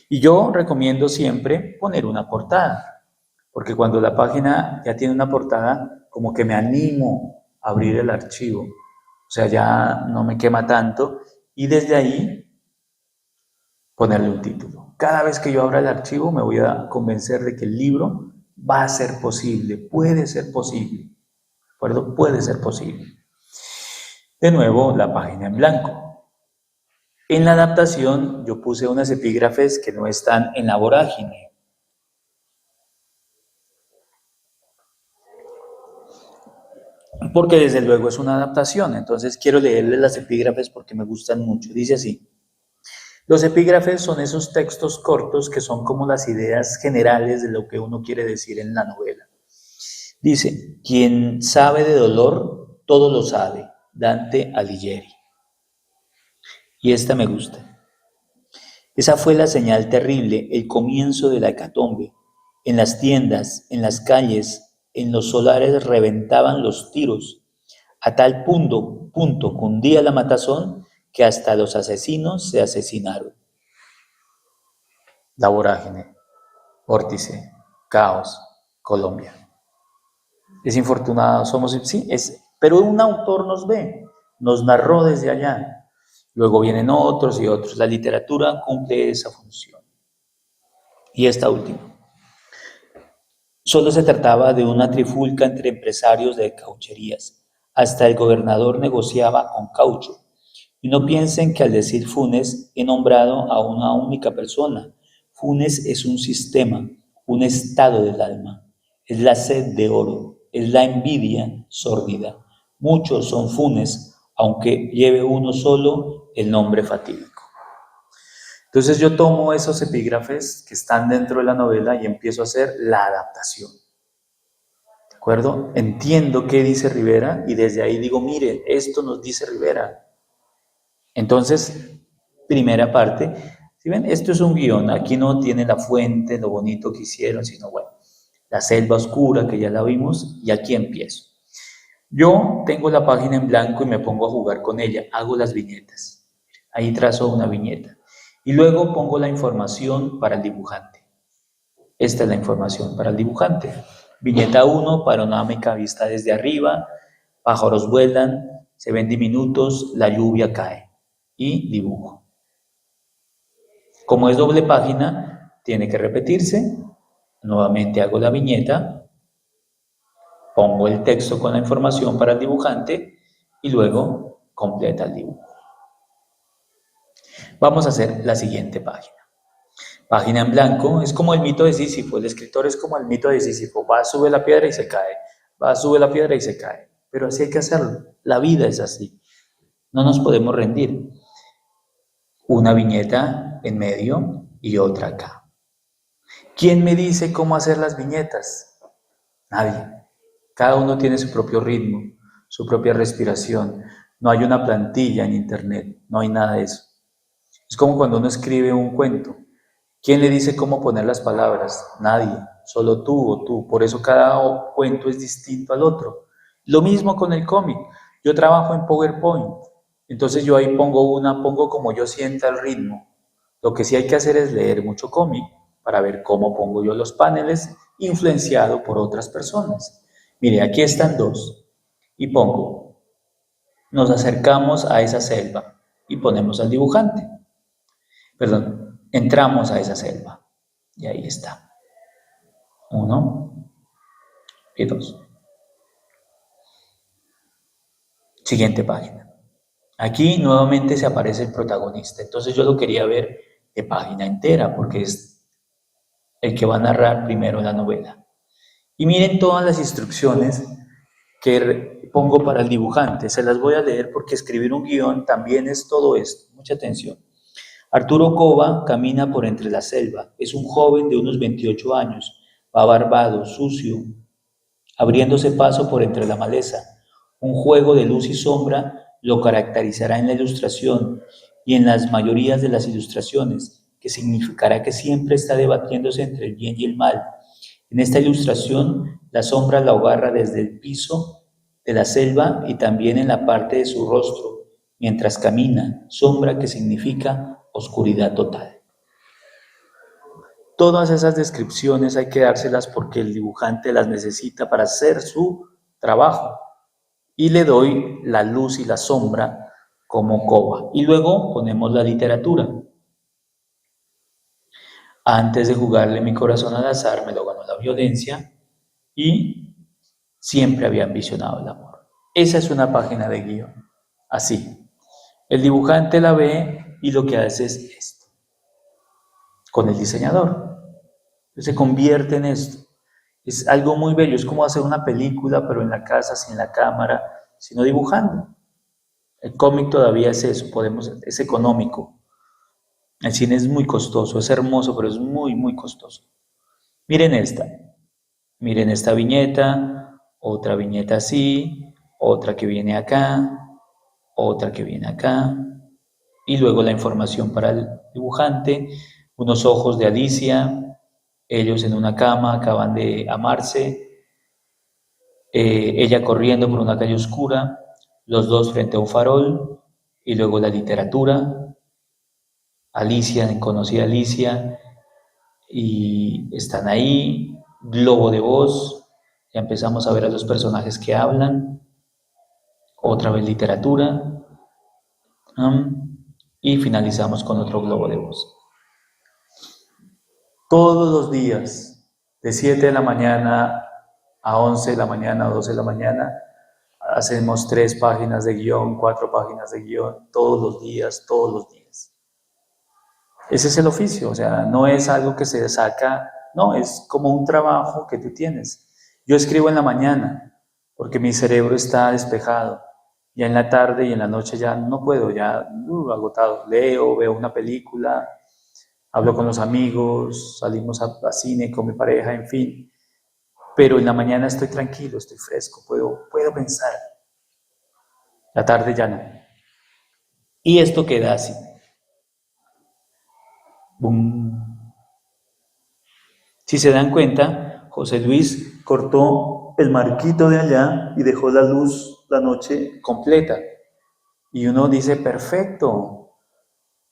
S2: Y yo recomiendo siempre poner una portada, porque cuando la página ya tiene una portada, como que me animo a abrir el archivo. O sea, ya no me quema tanto y desde ahí ponerle un título. Cada vez que yo abra el archivo me voy a convencer de que el libro va a ser posible, puede ser posible. ¿De acuerdo? Puede ser posible. De nuevo, la página en blanco. En la adaptación yo puse unas epígrafes que no están en la vorágine. Porque desde luego es una adaptación, entonces quiero leerles las epígrafes porque me gustan mucho. Dice así: los epígrafes son esos textos cortos que son como las ideas generales de lo que uno quiere decir en la novela. Dice, quien sabe de dolor, todo lo sabe. Dante Alighieri. Y esta me gusta. Esa fue la señal terrible, el comienzo de la hecatombe. En las tiendas, en las calles, en los solares reventaban los tiros. A tal punto cundía la matazón que hasta los asesinos se asesinaron. La vorágine, vórtice, caos, Colombia. Desinfortunados somos, sí, pero un autor nos narró desde allá. Luego vienen otros y otros. La literatura cumple esa función. Y esta última. Solo se trataba de una trifulca entre empresarios de caucherías. Hasta el gobernador negociaba con caucho. Y no piensen que al decir Funes he nombrado a una única persona. Funes es un sistema, un estado del alma. Es la sed de oro, es la envidia sórdida. Muchos son Funes, aunque lleve uno solo el nombre fatídico. Entonces yo tomo esos epígrafes que están dentro de la novela y empiezo a hacer la adaptación. ¿De acuerdo? Entiendo qué dice Rivera y desde ahí digo, mire, esto nos dice Rivera. Entonces, primera parte, ¿sí ven? Esto es un guión, aquí no tiene la fuente, lo bonito que hicieron, sino bueno, la selva oscura que ya la vimos y aquí empiezo. Yo tengo la página en blanco y me pongo a jugar con ella, hago las viñetas. Ahí trazo una viñeta. Y luego pongo la información para el dibujante. Esta es la información para el dibujante. Viñeta 1, panorámica vista desde arriba, pájaros vuelan, se ven diminutos, la lluvia cae. Y dibujo. Como es doble página, tiene que repetirse. Nuevamente hago la viñeta, pongo el texto con la información para el dibujante y luego completa el dibujo. Vamos a hacer la siguiente página. Página en blanco, es como el mito de Sísifo, el escritor es como el mito de Sísifo, va, sube la piedra y se cae, va, sube la piedra y se cae, pero así hay que hacerlo, la vida es así, no nos podemos rendir. Una viñeta en medio y otra acá. ¿Quién me dice cómo hacer las viñetas? Nadie. Cada uno tiene su propio ritmo, su propia respiración. No hay una plantilla en internet, no hay nada de eso. Es como cuando uno escribe un cuento. ¿Quién le dice cómo poner las palabras? Nadie, solo tú o tú. Por eso cada cuento es distinto al otro. Lo mismo con el cómic. Yo trabajo en PowerPoint. Entonces yo ahí pongo como yo sienta el ritmo. Lo que sí hay que hacer es leer mucho cómic para ver cómo pongo yo los paneles influenciado por otras personas. Mire, aquí están dos. Y pongo, nos acercamos a esa selva y ponemos al dibujante. Perdón, entramos a esa selva. Y ahí está. 1 y 2. Siguiente página. Aquí nuevamente se aparece el protagonista. Entonces yo lo quería ver de página entera porque es el que va a narrar primero la novela. Y miren todas las instrucciones que pongo para el dibujante. Se las voy a leer porque escribir un guión también es todo esto. Mucha atención. Arturo Cova camina por entre la selva. Es un joven de unos 28 años. Va barbado, sucio, abriéndose paso por entre la maleza. Un juego de luz y sombra lo caracterizará en la ilustración y en las mayorías de las ilustraciones, que significará que siempre está debatiéndose entre el bien y el mal. En esta ilustración, la sombra la agarra desde el piso de la selva y también en la parte de su rostro, mientras camina, sombra que significa oscuridad total. Todas esas descripciones hay que dárselas porque el dibujante las necesita para hacer su trabajo. Y le doy la luz y la sombra como Cova. Y luego ponemos la literatura. Antes de jugarle mi corazón al azar, me lo ganó la violencia y siempre había ambicionado el amor. Esa es una página de guión. Así. El dibujante la ve y lo que hace es esto. Con el diseñador. Se convierte en esto. Es algo muy bello, es como hacer una película, pero en la casa, sin la cámara, sino dibujando. El cómic todavía es eso, es económico. El cine es muy costoso, es hermoso, pero es muy, muy costoso. Miren esta viñeta, otra viñeta así, otra que viene acá, otra que viene acá, y luego la información para el dibujante, unos ojos de Alicia, ellos en una cama acaban de amarse, ella corriendo por una calle oscura, los dos frente a un farol, y luego la literatura, Alicia, conocí a Alicia, y están ahí, globo de voz, ya empezamos a ver a los personajes que hablan, otra vez literatura, y finalizamos con otro globo de voz. Todos los días De 7 de la mañana a 11 de la mañana o 12 de la mañana, hacemos 3 páginas de guión, 4 páginas de guión, todos los días, todos los días. Ese es el oficio, o sea, no es algo que se saca, no, es como un trabajo que tú tienes. Yo escribo en la mañana porque mi cerebro está despejado. Ya en la tarde y en la noche ya no puedo, ya agotado. Leo, veo una película, hablo con los amigos, salimos a cine con mi pareja, en fin. Pero en la mañana estoy tranquilo, estoy fresco, puedo pensar. La tarde ya no. Y esto queda así. Boom. Si se dan cuenta, José Luis cortó el marquito de allá y dejó la luz la noche completa. Y uno dice, perfecto.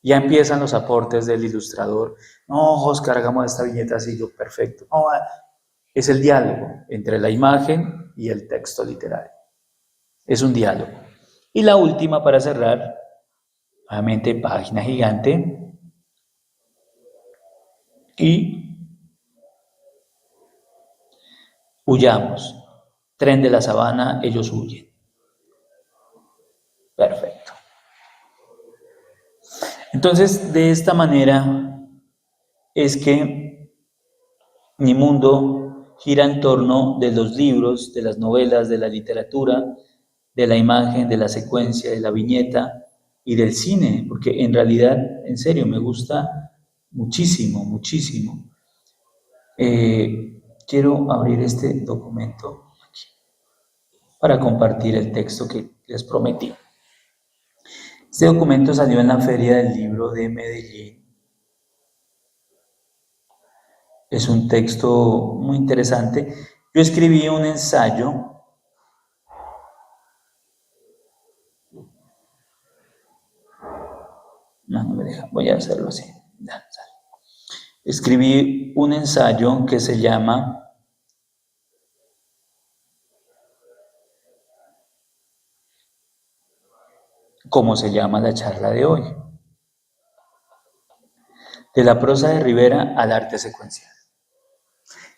S2: Ya empiezan los aportes del ilustrador. No, Oscar, hagamos esta viñeta así, yo, perfecto. No, es el diálogo entre la imagen y el texto literario. Es un diálogo. Y la última, para cerrar, nuevamente página gigante. Y huyamos. Tren de la sabana, ellos huyen. Perfecto. Entonces, de esta manera es que mi mundo gira en torno de los libros, de las novelas, de la literatura, de la imagen, de la secuencia, de la viñeta y del cine, porque en realidad, en serio, me gusta muchísimo, muchísimo. Quiero abrir este documento aquí para compartir el texto que les prometí. Este documento salió en la Feria del Libro de Medellín. Es un texto muy interesante. Yo escribí un ensayo no me deja, voy a hacerlo así. Escribí un ensayo que se llama ¿Cómo se llama la charla de hoy? De la prosa de Rivera al arte secuencial.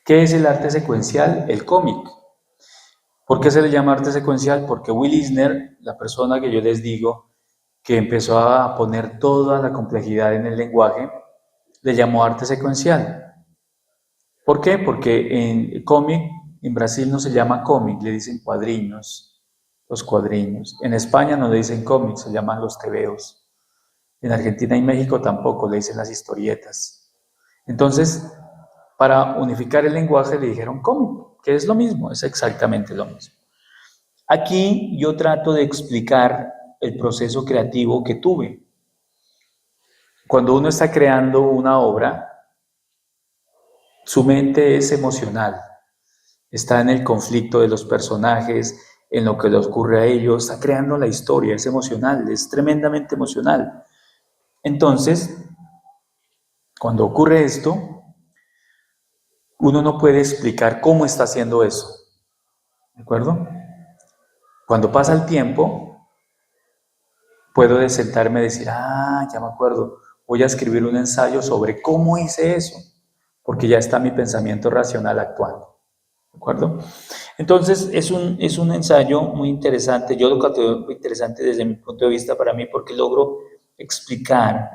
S2: ¿Qué es el arte secuencial? El cómic. ¿Por qué se le llama arte secuencial? Porque Will Eisner, la persona que yo les digo, que empezó a poner toda la complejidad en el lenguaje, le llamó arte secuencial. ¿Por qué? Porque en cómic, en Brasil no se llama cómic, le dicen cuadriños, los cuadriños. En España no le dicen cómic, se llaman los tebeos. En Argentina y México tampoco, le dicen las historietas. Entonces, para unificar el lenguaje le dijeron cómic, que es lo mismo, es exactamente lo mismo. Aquí yo trato de explicar el proceso creativo que tuve. Cuando uno está creando una obra, su mente es emocional, está en el conflicto de los personajes, en lo que le ocurre a ellos, está creando la historia, es emocional, es tremendamente emocional. Entonces, cuando ocurre esto, uno no puede explicar cómo está haciendo eso, ¿de acuerdo? Cuando pasa el tiempo, puedo sentarme y decir, ya me acuerdo, voy a escribir un ensayo sobre cómo hice eso, porque ya está mi pensamiento racional actuando, ¿de acuerdo? Entonces, es un ensayo muy interesante, yo lo considero muy interesante desde mi punto de vista para mí, porque logro explicar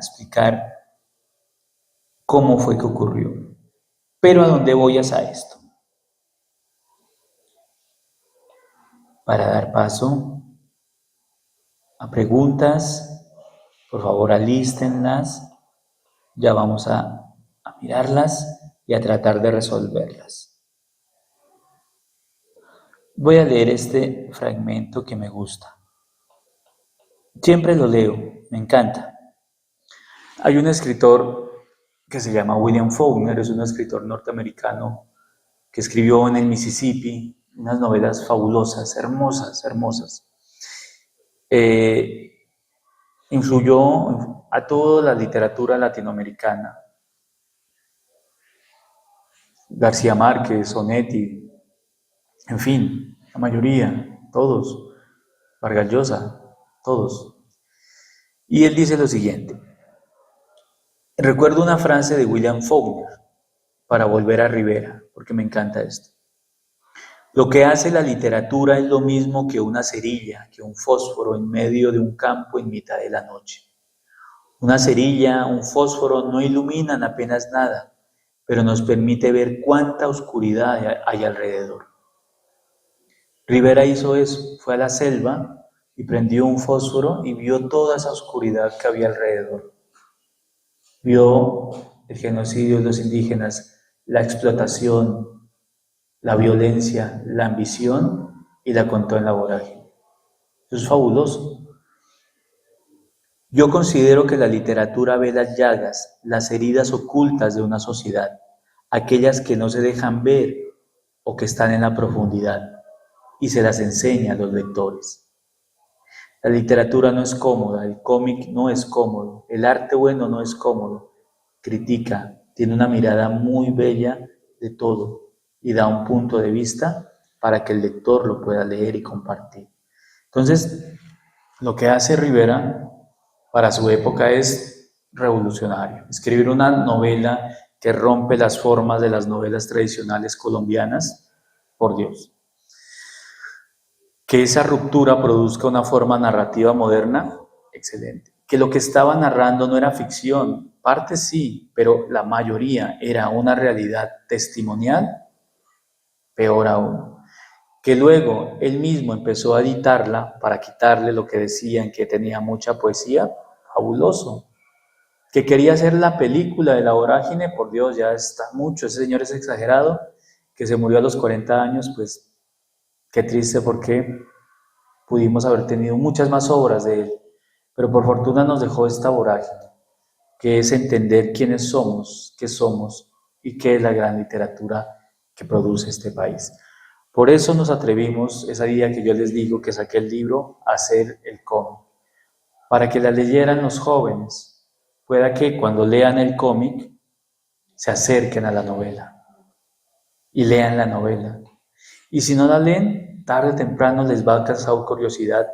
S2: cómo fue que ocurrió. Pero ¿a dónde voy a esto? Para dar paso a preguntas, por favor alístenlas, ya vamos a mirarlas y a tratar de resolverlas. Voy a leer este fragmento que me gusta. Siempre lo leo, me encanta. Hay un escritor que se llama William Faulkner, es un escritor norteamericano que escribió en el Mississippi unas novelas fabulosas, hermosas, hermosas. Influyó a toda la literatura latinoamericana. García Márquez, Onetti, en fin, la mayoría, todos, Vargas Llosa, todos. Y él dice lo siguiente, recuerdo una frase de William Faulkner, para volver a Rivera, porque me encanta esto. Lo que hace la literatura es lo mismo que una cerilla, que un fósforo en medio de un campo en mitad de la noche. Una cerilla, un fósforo no iluminan apenas nada, pero nos permite ver cuánta oscuridad hay alrededor. Rivera hizo eso, fue a la selva y prendió un fósforo y vio toda esa oscuridad que había alrededor. Vio el genocidio de los indígenas, la explotación, la violencia, la ambición y la contó en la vorágine. Eso es fabuloso. Yo considero que la literatura ve las llagas, las heridas ocultas de una sociedad, aquellas que no se dejan ver o que están en la profundidad, y se las enseña a los lectores. La literatura no es cómoda, el cómic no es cómodo, el arte bueno no es cómodo, critica, tiene una mirada muy bella de todo y da un punto de vista para que el lector lo pueda leer y compartir. Entonces, lo que hace Rivera para su época es revolucionario. Escribir una novela que rompe las formas de las novelas tradicionales colombianas, por Dios. Que esa ruptura produzca una forma narrativa moderna, excelente. Que lo que estaba narrando no era ficción, parte sí, pero la mayoría era una realidad testimonial, peor aún. Que luego él mismo empezó a editarla para quitarle lo que decían que tenía mucha poesía, fabuloso. Que quería hacer la película de la vorágine, por Dios, ya está mucho, ese señor es exagerado, que se murió a los 40 años, pues qué triste porque pudimos haber tenido muchas más obras de él, pero por fortuna nos dejó esta vorágine, que es entender quiénes somos, qué somos y qué es la gran literatura que produce este país. Por eso nos atrevimos, ese día que yo les digo que saqué el libro, a hacer el cómic, para que la leyeran los jóvenes, pueda que cuando lean el cómic se acerquen a la novela y lean la novela. Y si no la leen, tarde o temprano les va a causar curiosidad,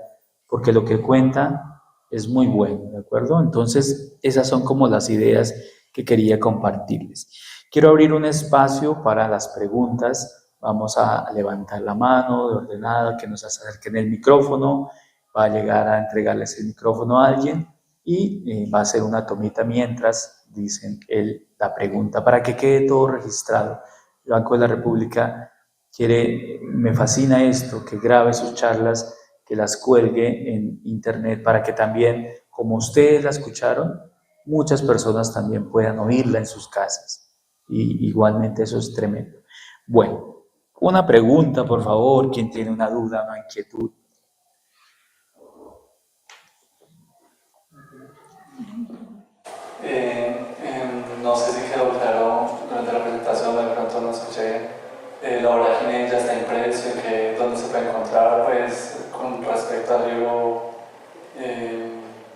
S2: porque lo que cuenta es muy bueno, ¿de acuerdo? Entonces, esas son como las ideas que quería compartirles. Quiero abrir un espacio para las preguntas. Vamos a levantar la mano de ordenada, que nos acerquen el micrófono, va a llegar a entregarles el micrófono a alguien y va a hacer una tomita mientras dicen la pregunta, para que quede todo registrado. El Banco de la República me fascina esto, que grabe sus charlas, que las cuelgue en internet para que también, como ustedes la escucharon, muchas personas también puedan oírla en sus casas. Y igualmente eso es tremendo. Bueno, una pregunta, por favor, ¿quién tiene una duda, una inquietud?
S3: No sé si quedó claro durante la presentación, de pronto no escuché. La vorágine ya está impreso, dónde se puede encontrar, pues con respecto al libro,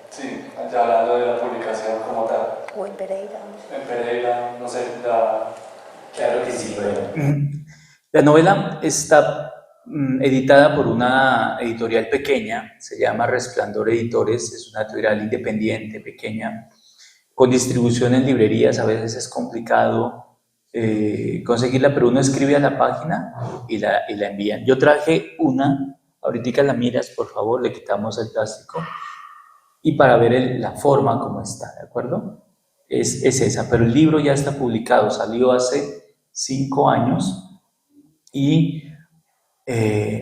S3: sí, ya hablando de la publicación como tal.
S4: O en Pereira.
S3: En Pereira, no sé,
S5: Claro que sí, bueno.
S2: La novela está editada por una editorial pequeña, se llama Resplandor Editores, es una editorial independiente, pequeña, con distribución en librerías. A veces es complicado conseguirla, pero uno escribe a la página y la envían. Yo traje una, ahorita la miras, por favor, le quitamos el plástico, y para ver la forma como está, ¿de acuerdo? Es esa, pero el libro ya está publicado, salió hace 5 años y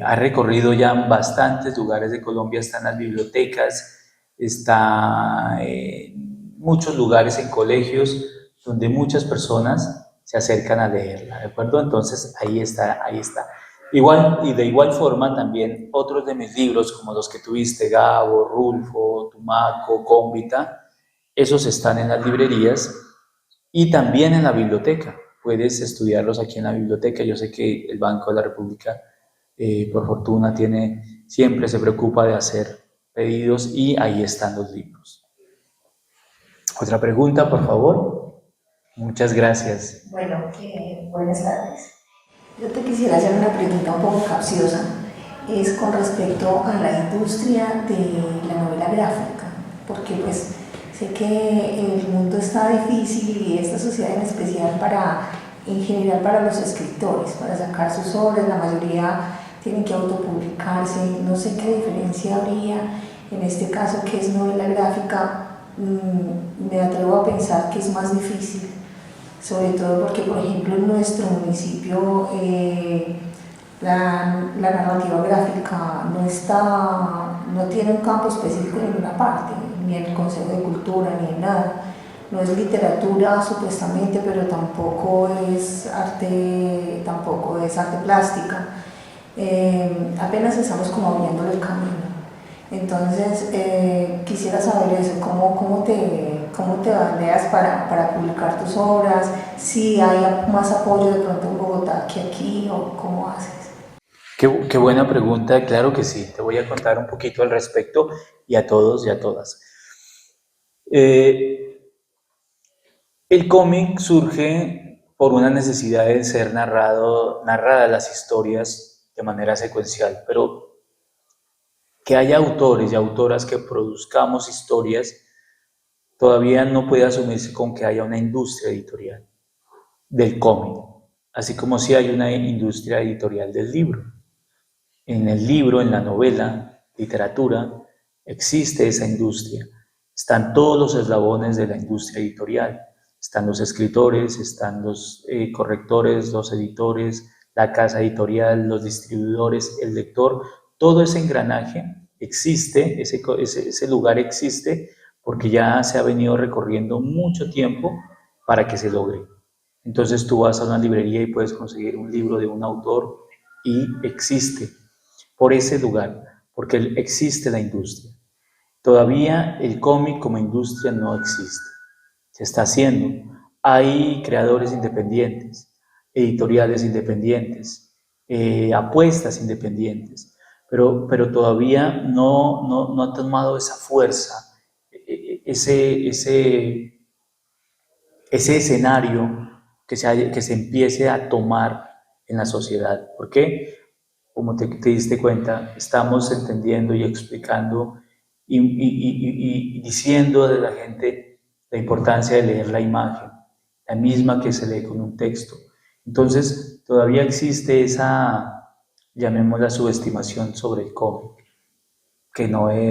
S2: ha recorrido ya bastantes lugares de Colombia, está en las bibliotecas, está en muchos lugares, en colegios, donde muchas personas se acercan a leerla, ¿de acuerdo? Entonces ahí está, ahí está. Igual, y de igual forma también otros de mis libros, como los que tuviste, Gabo, Rulfo, Tumaco, Cómbita, esos están en las librerías y también en la biblioteca. Puedes estudiarlos aquí en la biblioteca. Yo sé que el Banco de la República, por fortuna, siempre se preocupa de hacer pedidos y ahí están los libros. Otra pregunta, por favor. Muchas gracias.
S4: Bueno, buenas tardes. Yo te quisiera hacer una pregunta un poco capciosa. Es con respecto a la industria de la novela gráfica, porque pues sé que el mundo está difícil y esta sociedad en especial para en general para los escritores, para sacar sus obras, la mayoría tienen que autopublicarse, no sé qué diferencia habría en este caso que es novela gráfica, me atrevo a pensar que es más difícil, sobre todo porque por ejemplo en nuestro municipio la narrativa gráfica no tiene un campo específico en ninguna parte, ni en el Consejo de Cultura, ni en nada. No es literatura supuestamente, pero tampoco es arte plástica. Apenas estamos como abriendo el camino. Entonces, quisiera saber eso, cómo te bandeas para publicar tus obras, si hay más apoyo de pronto en Bogotá que aquí, o cómo haces.
S2: Qué buena pregunta, claro que sí. Te voy a contar un poquito al respecto y a todos y a todas. El cómic surge por una necesidad de ser narradas las historias de manera secuencial, pero que haya autores y autoras que produzcamos historias todavía no puede asumirse con que haya una industria editorial del cómic, así como si hay una industria editorial del libro. En el libro, en la novela, literatura, existe esa industria. Están todos los eslabones de la industria editorial. Están los escritores, están los correctores, los editores, la casa editorial, los distribuidores, el lector. Todo ese engranaje existe, ese lugar existe porque ya se ha venido recorriendo mucho tiempo para que se logre. Entonces tú vas a una librería y puedes conseguir un libro de un autor y existe por ese lugar, porque existe la industria. Todavía el cómic como industria no existe, se está haciendo. Hay creadores independientes, editoriales independientes, apuestas independientes, pero todavía no ha tomado esa fuerza, ese escenario que se empiece a tomar en la sociedad. ¿Por qué? Como te diste cuenta, estamos entendiendo y explicando y diciendo a la gente la importancia de leer la imagen, la misma que se lee con un texto. Entonces, todavía existe esa, llamémosla, subestimación sobre el cómic, que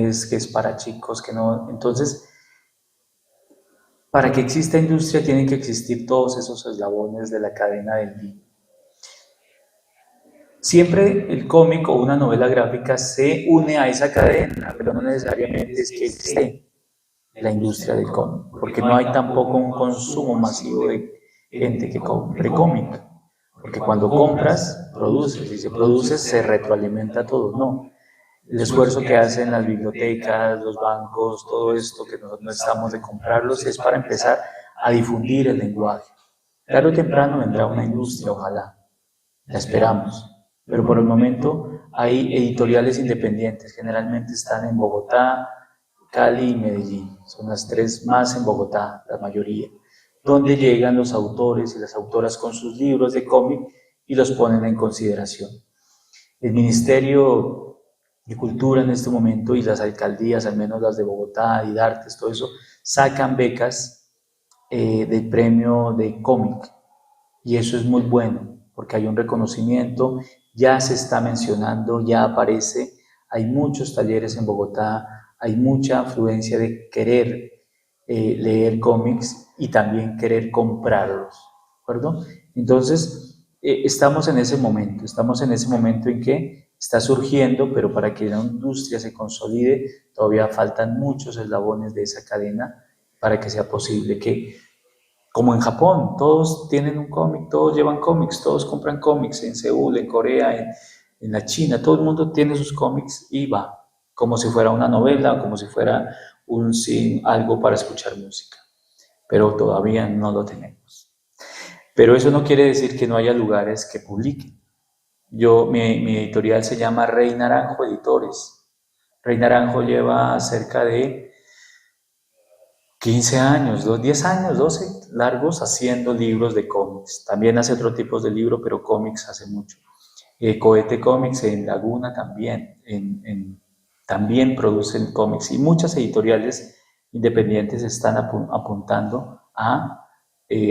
S2: es para chicos, que no. Entonces, para que exista industria tienen que existir todos esos eslabones de la cadena del libro. Siempre el cómic o una novela gráfica se une a esa cadena, pero no necesariamente es que esté la industria del cómic, porque no hay tampoco un consumo masivo de gente que compre cómic, porque cuando compras, produces, y si produces se retroalimenta todo, no. El esfuerzo que hacen las bibliotecas, los bancos, todo esto que nosotros no estamos de comprarlos, es para empezar a difundir el lenguaje. Tarde o temprano vendrá una industria, ojalá, la esperamos. Pero por el momento hay editoriales independientes, generalmente están en Bogotá, Cali y Medellín, son las tres más en Bogotá, la mayoría, donde llegan los autores y las autoras con sus libros de cómic y los ponen en consideración. El Ministerio de Cultura en este momento y las alcaldías, al menos las de Bogotá y de Artes, todo eso, sacan becas del premio de cómic y eso es muy bueno porque hay un reconocimiento. Ya se está mencionando, ya aparece, hay muchos talleres en Bogotá, hay mucha afluencia de querer leer cómics y también querer comprarlos, ¿de acuerdo? Entonces, estamos en ese momento en que está surgiendo, pero para que la industria se consolide, todavía faltan muchos eslabones de esa cadena para que sea posible que, como en Japón, todos tienen un cómic, todos llevan cómics, todos compran cómics en Seúl, en Corea, en la China, todo el mundo tiene sus cómics y va, como si fuera una novela, como si fuera algo para escuchar música, pero todavía no lo tenemos. Pero eso no quiere decir que no haya lugares que publiquen. Mi editorial se llama Rey Naranjo Editores. Rey Naranjo lleva cerca de 15 años, 10 años, 12 largos haciendo libros de cómics. También hace otro tipo de libro, pero cómics hace mucho. Cohete Comics en Laguna también, también producen cómics y muchas editoriales independientes están apuntando a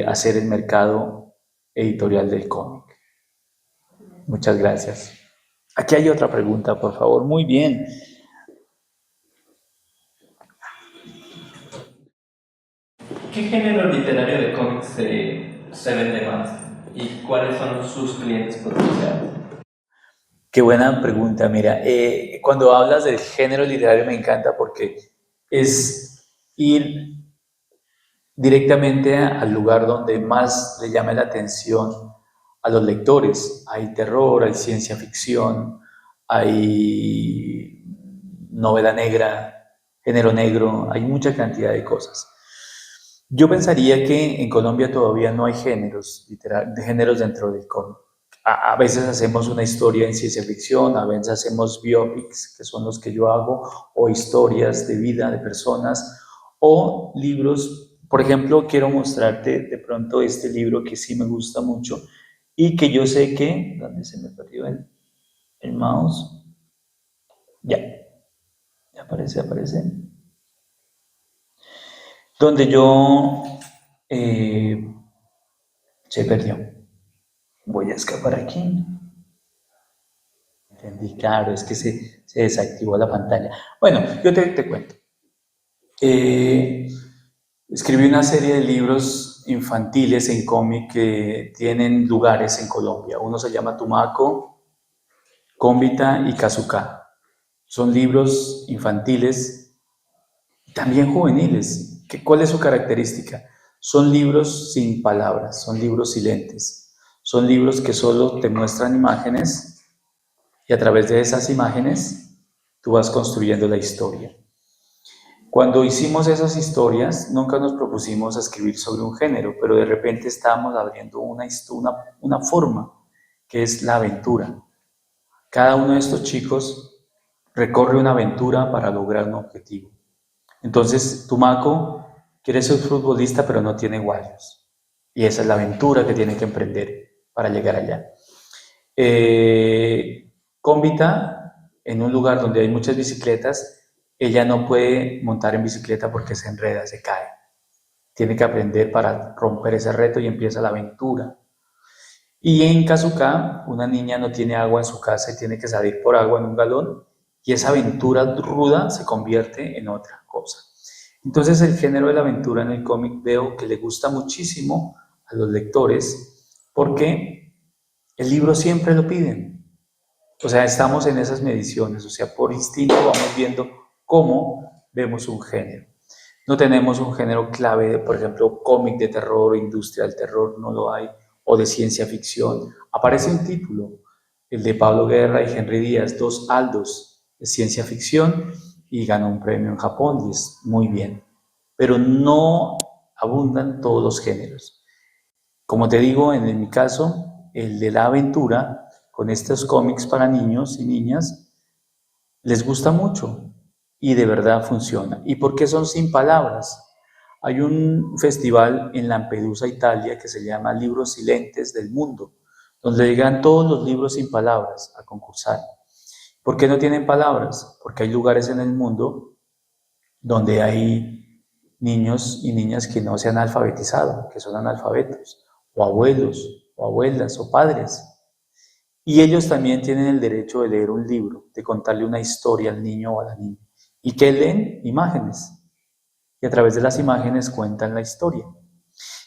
S2: hacer el mercado editorial del cómic. Muchas gracias. Aquí hay otra pregunta, por favor. Muy bien.
S6: ¿Qué género literario de cómics se vende más? ¿Y cuáles son sus clientes potenciales?
S2: Qué buena pregunta. Mira, cuando hablas del género literario me encanta porque es ir directamente al lugar donde más le llame la atención a los lectores. Hay terror, hay ciencia ficción, hay novela negra, género negro, hay mucha cantidad de cosas. Yo pensaría que en Colombia todavía no hay géneros, géneros dentro del cómic. A veces hacemos una historia en ciencia ficción, a veces hacemos biopics, que son los que yo hago, o historias de vida de personas, o libros. Por ejemplo, quiero mostrarte de pronto este libro que sí me gusta mucho y que yo sé que, ¿dónde se me perdió el mouse? Ya, ya aparece. Donde yo se perdió. Voy a escapar aquí. Entendí, claro, es que se desactivó la pantalla. Bueno, yo te cuento. Escribí una serie de libros infantiles en cómic que tienen lugares en Colombia. Uno se llama Tumaco, Cómbita y Kazuka. Son libros infantiles, también juveniles. ¿Cuál es su característica? Son libros sin palabras, son libros silentes. Son libros que solo te muestran imágenes y a través de esas imágenes tú vas construyendo la historia. Cuando hicimos esas historias, nunca nos propusimos escribir sobre un género, pero de repente estábamos abriendo una forma, que es la aventura. Cada uno de estos chicos recorre una aventura para lograr un objetivo. Entonces, Tumaco quiere ser futbolista, pero no tiene guayos. Y esa es la aventura que tiene que emprender para llegar allá. Cómbita, en un lugar donde hay muchas bicicletas, ella no puede montar en bicicleta porque se enreda, se cae. Tiene que aprender para romper ese reto y empieza la aventura. Y en Kazuka, una niña no tiene agua en su casa y tiene que salir por agua en un galón y esa aventura ruda se convierte en otra cosa. Entonces el género de la aventura en el cómic veo que le gusta muchísimo a los lectores porque el libro siempre lo piden. O sea, estamos en esas mediciones, o sea, por instinto vamos viendo cómo vemos un género. No tenemos un género clave, por ejemplo, cómic de terror, industria del terror, no lo hay, o de ciencia ficción. Aparece un título, el de Pablo Guerra y Henry Díaz, dos Aldos de ciencia ficción, y ganó un premio en Japón, y es muy bien. Pero no abundan todos los géneros. Como te digo, en mi caso, el de la aventura, con estos cómics para niños y niñas, les gusta mucho y de verdad funciona. ¿Y por qué son sin palabras? Hay un festival en Lampedusa, Italia, que se llama Libros Silentes del Mundo, donde llegan todos los libros sin palabras a concursar. ¿Por qué no tienen palabras? Porque hay lugares en el mundo donde hay niños y niñas que no se han alfabetizado, que son analfabetos, o abuelos, o abuelas, o padres. Y ellos también tienen el derecho de leer un libro, de contarle una historia al niño o a la niña. ¿Y qué leen? Imágenes. Y a través de las imágenes cuentan la historia.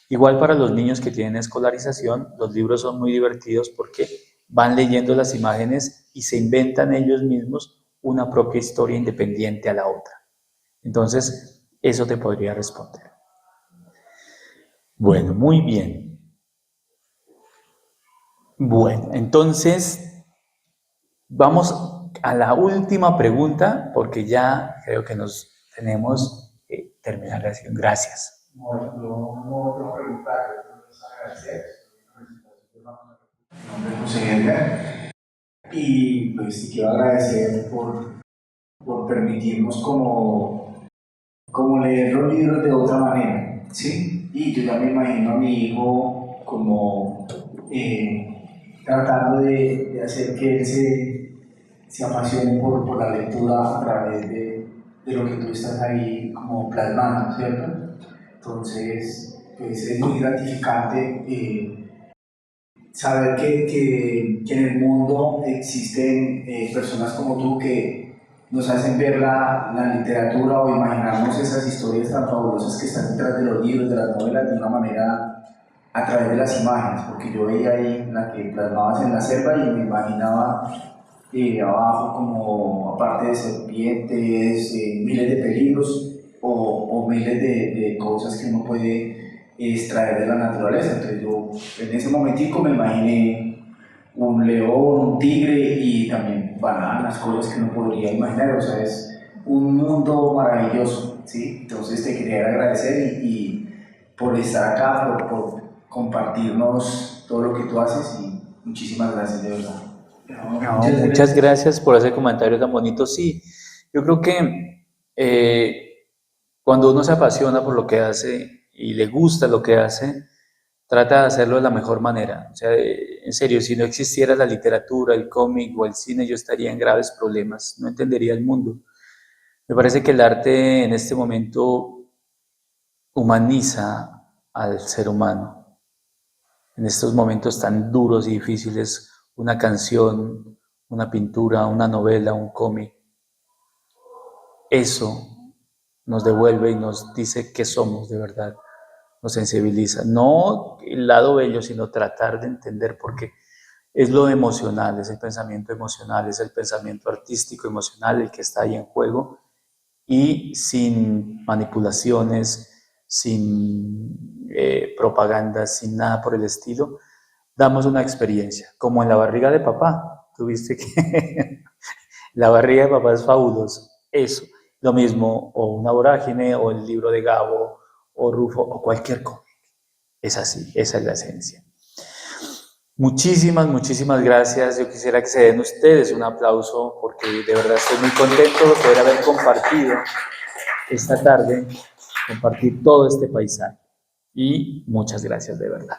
S2: Igual para los niños que tienen escolarización, los libros son muy divertidos porque van leyendo las imágenes y se inventan ellos mismos una propia historia independiente a la otra. Entonces, eso te podría responder. Bueno, muy bien. Bueno, entonces vamos a la última pregunta porque ya creo que nos tenemos que terminar la sesión. Gracias.
S7: No puedo preguntar, agradecer. Mi nombre es José Edgar y pues quiero agradecer por permitirnos como leer los libros de otra manera, ¿sí? Y yo ya me imagino a mi hijo como tratando de hacer que él se apasione por la lectura a través de lo que tú estás ahí como plasmando, ¿cierto? Entonces, pues es muy gratificante saber que en el mundo existen personas como tú que nos hacen ver la literatura o imaginarnos esas historias tan fabulosas que están detrás de los libros, de las novelas, de una manera a través de las imágenes, porque yo veía ahí la que plasmabas en la selva y me imaginaba abajo como, aparte de serpientes, miles de peligros o miles de cosas que uno puede extraer de la naturaleza. Entonces yo en ese momentico me imaginé un león, un tigre y también bananas, cosas que no podría imaginar. O sea, es un mundo maravilloso, ¿sí? Entonces te quería agradecer y por estar acá, por compartirnos todo lo que tú haces y muchísimas gracias, de verdad.
S2: No, muchas gracias por ese comentario tan bonito. Sí, yo creo que cuando uno se apasiona por lo que hace y le gusta lo que hace, trata de hacerlo de la mejor manera. O sea, en serio, si no existiera la literatura, el cómic o el cine, yo estaría en graves problemas, no entendería el mundo. Me parece que el arte en este momento humaniza al ser humano. En estos momentos tan duros y difíciles, una canción, una pintura, una novela, un cómic, eso nos devuelve y nos dice qué somos de verdad, nos sensibiliza. No el lado bello, sino tratar de entender, porque es lo emocional, es el pensamiento emocional, es el pensamiento artístico emocional el que está ahí en juego, y sin manipulaciones, sin propaganda, sin nada por el estilo, damos una experiencia, como en la barriga de papá. Tuviste que la barriga de papá es fabuloso. Eso, lo mismo, o una vorágine, o el libro de Gabo, o Rufo, o cualquier cosa. Es así, esa es la esencia. Muchísimas gracias. Yo quisiera que se den ustedes un aplauso porque de verdad estoy muy contento de poder haber compartido esta tarde, compartir todo este paisaje. Y muchas gracias de verdad.